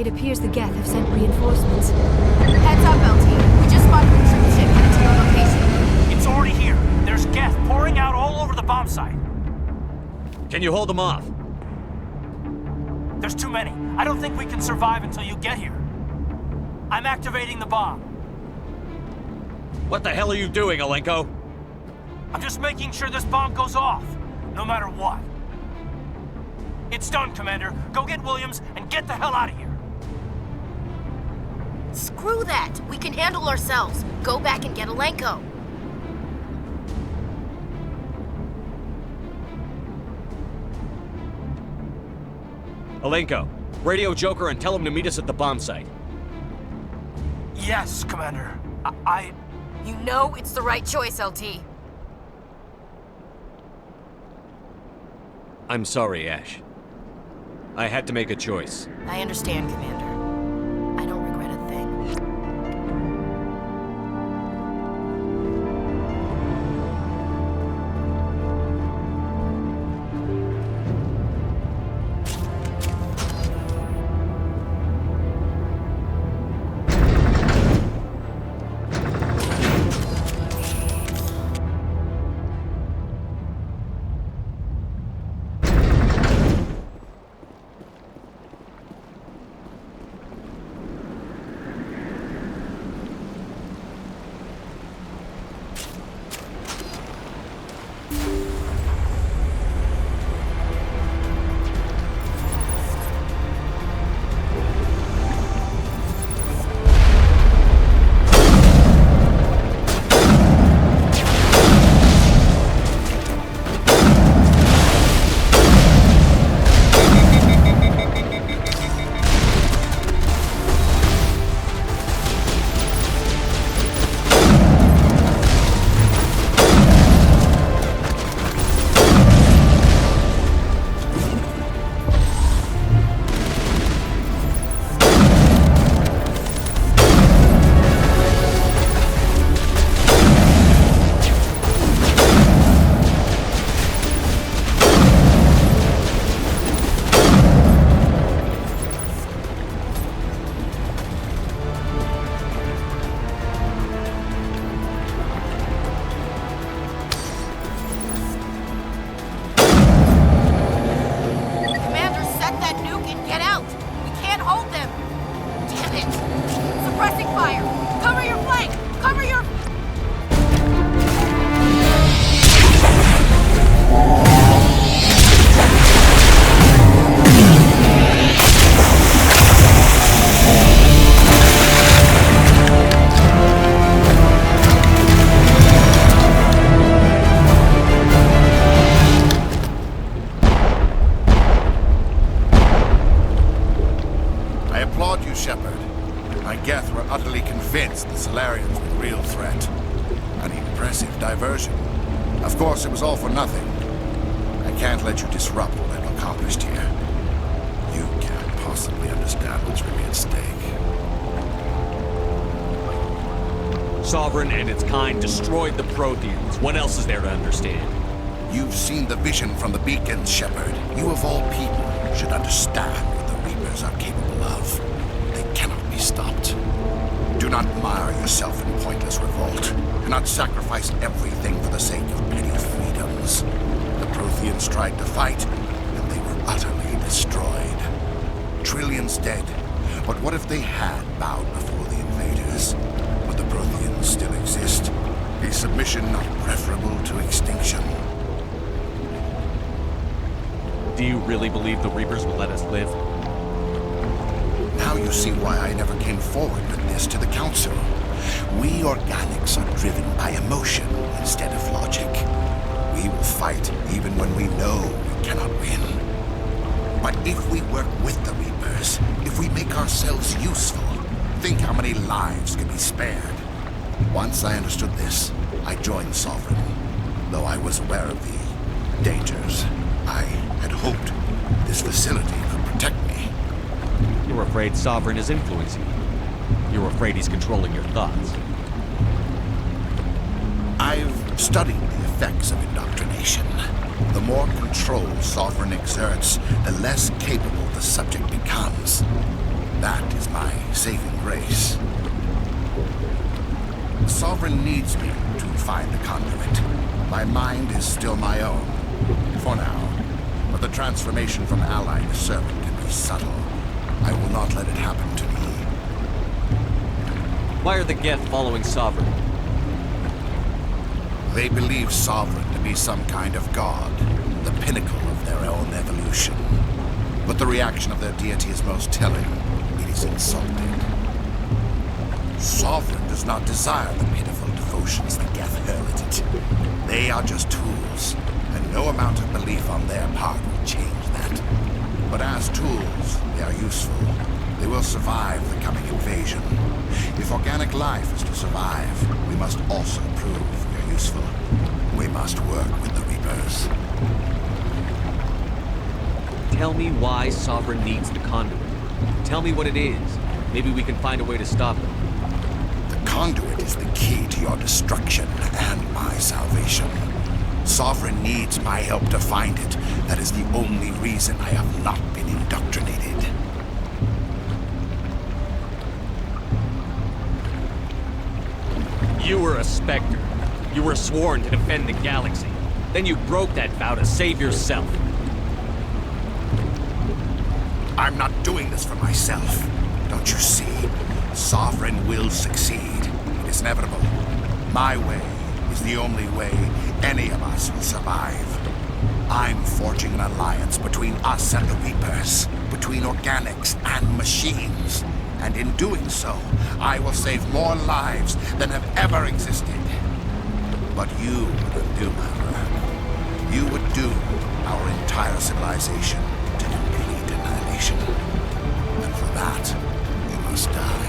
It appears the Geth have sent reinforcements. Heads up, LT. We just spotted a troop ship headed to your location. It's already here. There's Geth pouring out all over the bomb site. Can you hold them off? There's too many. I don't think we can survive until you get here. I'm activating the bomb. What the hell are you doing, Alenko? I'm just making sure this bomb goes off, no matter what. It's done, Commander. Go get Williams and get the hell out of here. Screw that. We can handle ourselves. Go back and get Alenko. Alenko, radio Joker and tell him to meet us at the bomb site. Yes, Commander. You know it's the right choice, LT. I'm sorry, Ash. I had to make a choice. I understand, Commander. I don't regret a thing. Sovereign and its kind destroyed the Protheans. What else is there to understand? You've seen the vision from the beacons, Shepard. You of all people should understand what the Reapers are capable of. They cannot be stopped. Do not mire yourself in pointless revolt. Do not sacrifice everything for the sake of petty freedoms. The Protheans tried to fight, and they were utterly destroyed. Trillions dead. But what if they had bowed before the invaders? Would the Protheans still exist? Is submission not preferable to extinction? Do you really believe the Reapers will let us live? Now you see why I never came forward with this to the Council. We organics are driven by emotion instead of logic. We will fight even when we know we cannot win. But if we work with the Reapers, if we make ourselves useful, think how many lives could be spared. Once I understood this, I joined Sovereign. Though I was aware of the dangers, I had hoped this facility could protect me. You're afraid Sovereign is influencing you. You're afraid he's controlling your thoughts. I've studied the effects of indoctrination. The more control Sovereign exerts, the less capable the subject becomes. That is my saving grace. The Sovereign needs me to find the conduit. My mind is still my own, for now. But the transformation from ally to servant can be subtle. I will not let it happen to me. Why are the Geth following Sovereign? They believe Sovereign to be some kind of god, the pinnacle of their own evolution. But the reaction of their deity is most telling. It is insulting. Sovereign does not desire the pitiful devotions the Geth hurl at it. They are just tools, and no amount of belief on their part will change that. But as tools, they are useful. They will survive the coming invasion. If organic life is to survive, we must also prove we are useful. We must work with the Reapers. Tell me why Sovereign needs the conduit. Tell me what it is. Maybe we can find a way to stop them. The conduit is the key to your destruction and my salvation. Sovereign needs my help to find it. That is the only reason I have not been indoctrinated. You were a Spectre. You were sworn to defend the galaxy. Then you broke that vow to save yourself. I'm not doing this for myself. Don't you see? Sovereign will succeed. It is inevitable. My way is the only way any of us will survive. I'm forging an alliance between us and the Reapers, between organics and machines. And in doing so, I will save more lives than have ever existed. But you would undo my work. You would doom our entire civilization to complete annihilation. And for that, you must die.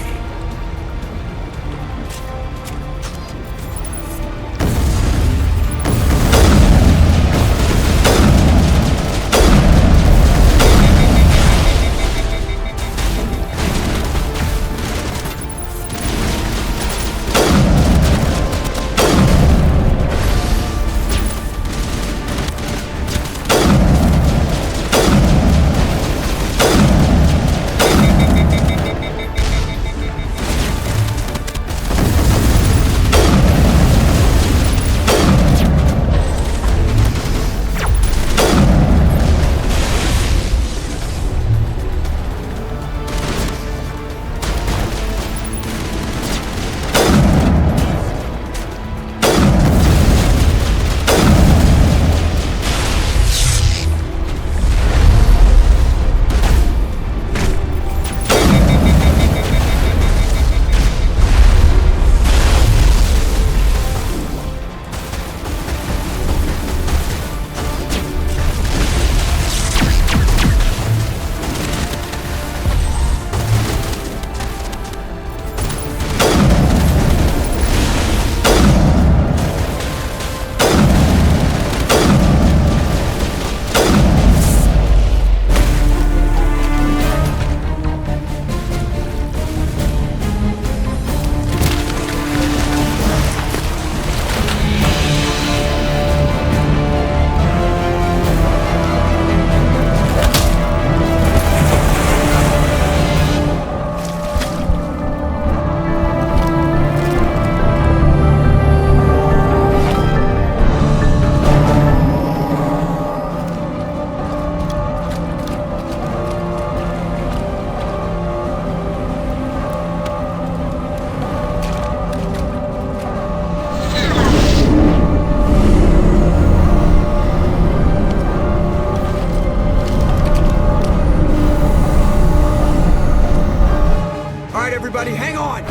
Everybody, hang on!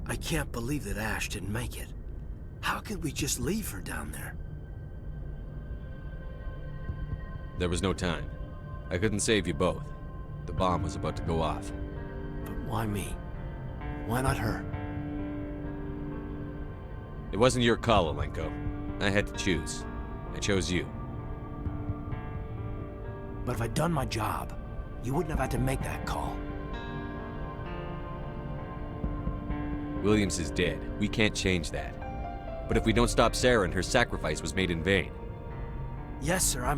I can't believe that Ash didn't make it. How could we just leave her down there? There was no time. I couldn't save you both. The bomb was about to go off. But why me? Why not her? It wasn't your call, Alenko. I had to choose. I chose you. But if I'd done my job, you wouldn't have had to make that call. Williams is dead. We can't change that. But if we don't stop Saren, her sacrifice was made in vain. Yes, sir,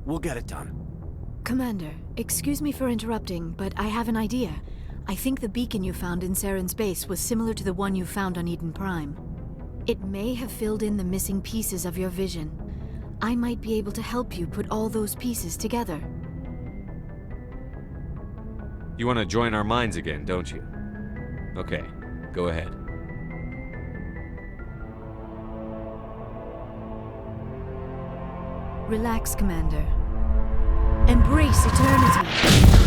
We'll get it done. Commander, excuse me for interrupting, but I have an idea. I think the beacon you found in Saren's base was similar to the one you found on Eden Prime. It may have filled in the missing pieces of your vision. I might be able to help you put all those pieces together. You want to join our minds again, don't you? Okay, go ahead. Relax, Commander. Embrace eternity.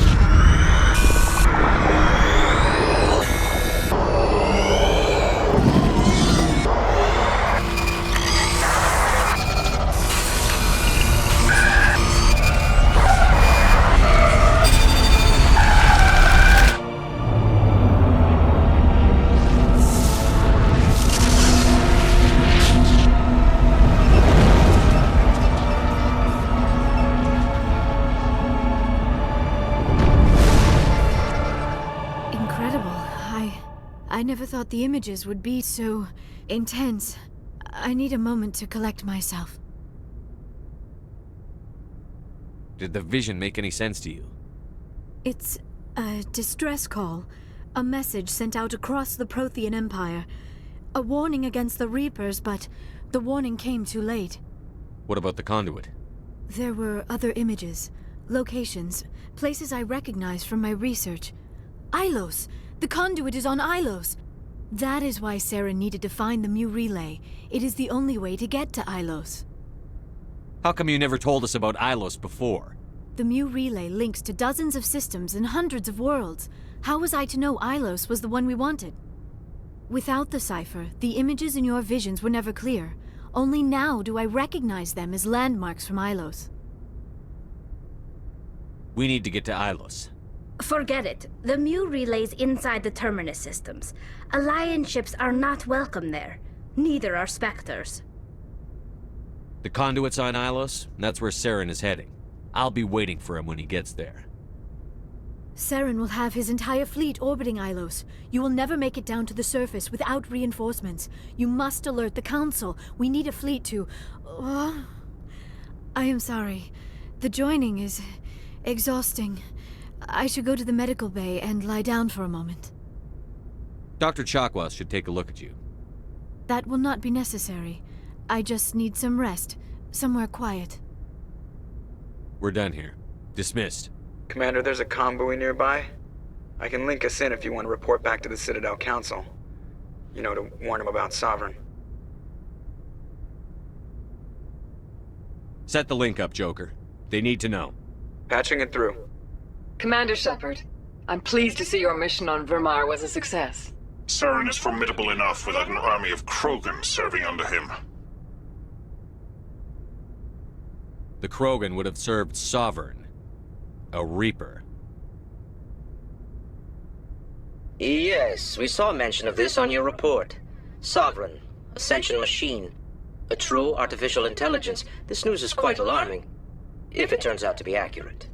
I never thought the images would be so intense. I need a moment to collect myself. Did the vision make any sense to you? It's a distress call. A message sent out across the Prothean Empire. A warning against the Reapers, but the warning came too late. What about the conduit? There were other images, locations, places I recognized from my research. Ilos! The conduit is on Ilos! That is why Saren needed to find the Mu Relay. It is the only way to get to Ilos. How come you never told us about Ilos before? The Mu Relay links to dozens of systems and hundreds of worlds. How was I to know Ilos was the one we wanted? Without the cipher, the images in your visions were never clear. Only now do I recognize them as landmarks from Ilos. We need to get to Ilos. Forget it. The Mu Relay's inside the Terminus systems. Alliance ships are not welcome there. Neither are Spectres. The conduit's on Ilos, and that's where Saren is heading. I'll be waiting for him when he gets there. Saren will have his entire fleet orbiting Ilos. You will never make it down to the surface without reinforcements. You must alert the Council. We need a fleet to... I am sorry. The joining is exhausting. I should go to the medical bay and lie down for a moment. Dr. Chakwas should take a look at you. That will not be necessary. I just need some rest. Somewhere quiet. We're done here. Dismissed. Commander, there's a convoy nearby. I can link us in if you want to report back to the Citadel Council. You know, to warn them about Sovereign. Set the link up, Joker. They need to know. Patching it through. Commander Shepard, I'm pleased to see your mission on Vermar was a success. Saren is formidable enough without an army of Krogan serving under him. The Krogan would have served Sovereign, a Reaper. Yes, we saw mention of this on your report. Sovereign, Ascension machine, a true artificial intelligence. This news is quite alarming, if it turns out to be accurate.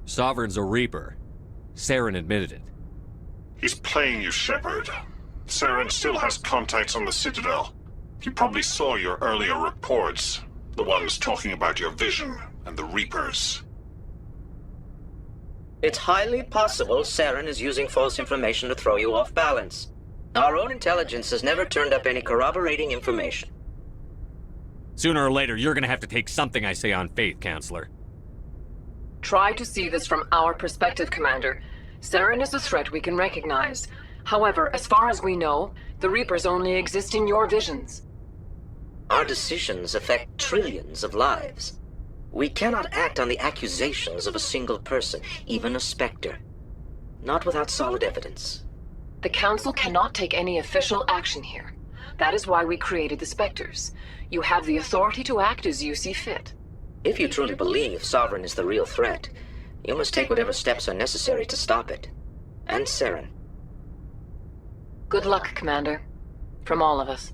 Sovereign's a Reaper. Saren admitted it. He's playing you, Shepard. Saren still has contacts on the Citadel. He probably saw your earlier reports. The ones talking about your vision and the Reapers. It's highly possible Saren is using false information to throw you off balance. Our own intelligence has never turned up any corroborating information. Sooner or later, you're gonna have to take something I say on faith, Counselor. Try to see this from our perspective, Commander. Saren is a threat we can recognize. However, as far as we know, the Reapers only exist in your visions. Our decisions affect trillions of lives. We cannot act on the accusations of a single person, even a Spectre. Not without solid evidence. The Council cannot take any official action here. That is why we created the Spectres. You have the authority to act as you see fit. If you truly believe Sovereign is the real threat, you must take whatever steps are necessary to stop it. And Saren. Good luck, Commander. From all of us.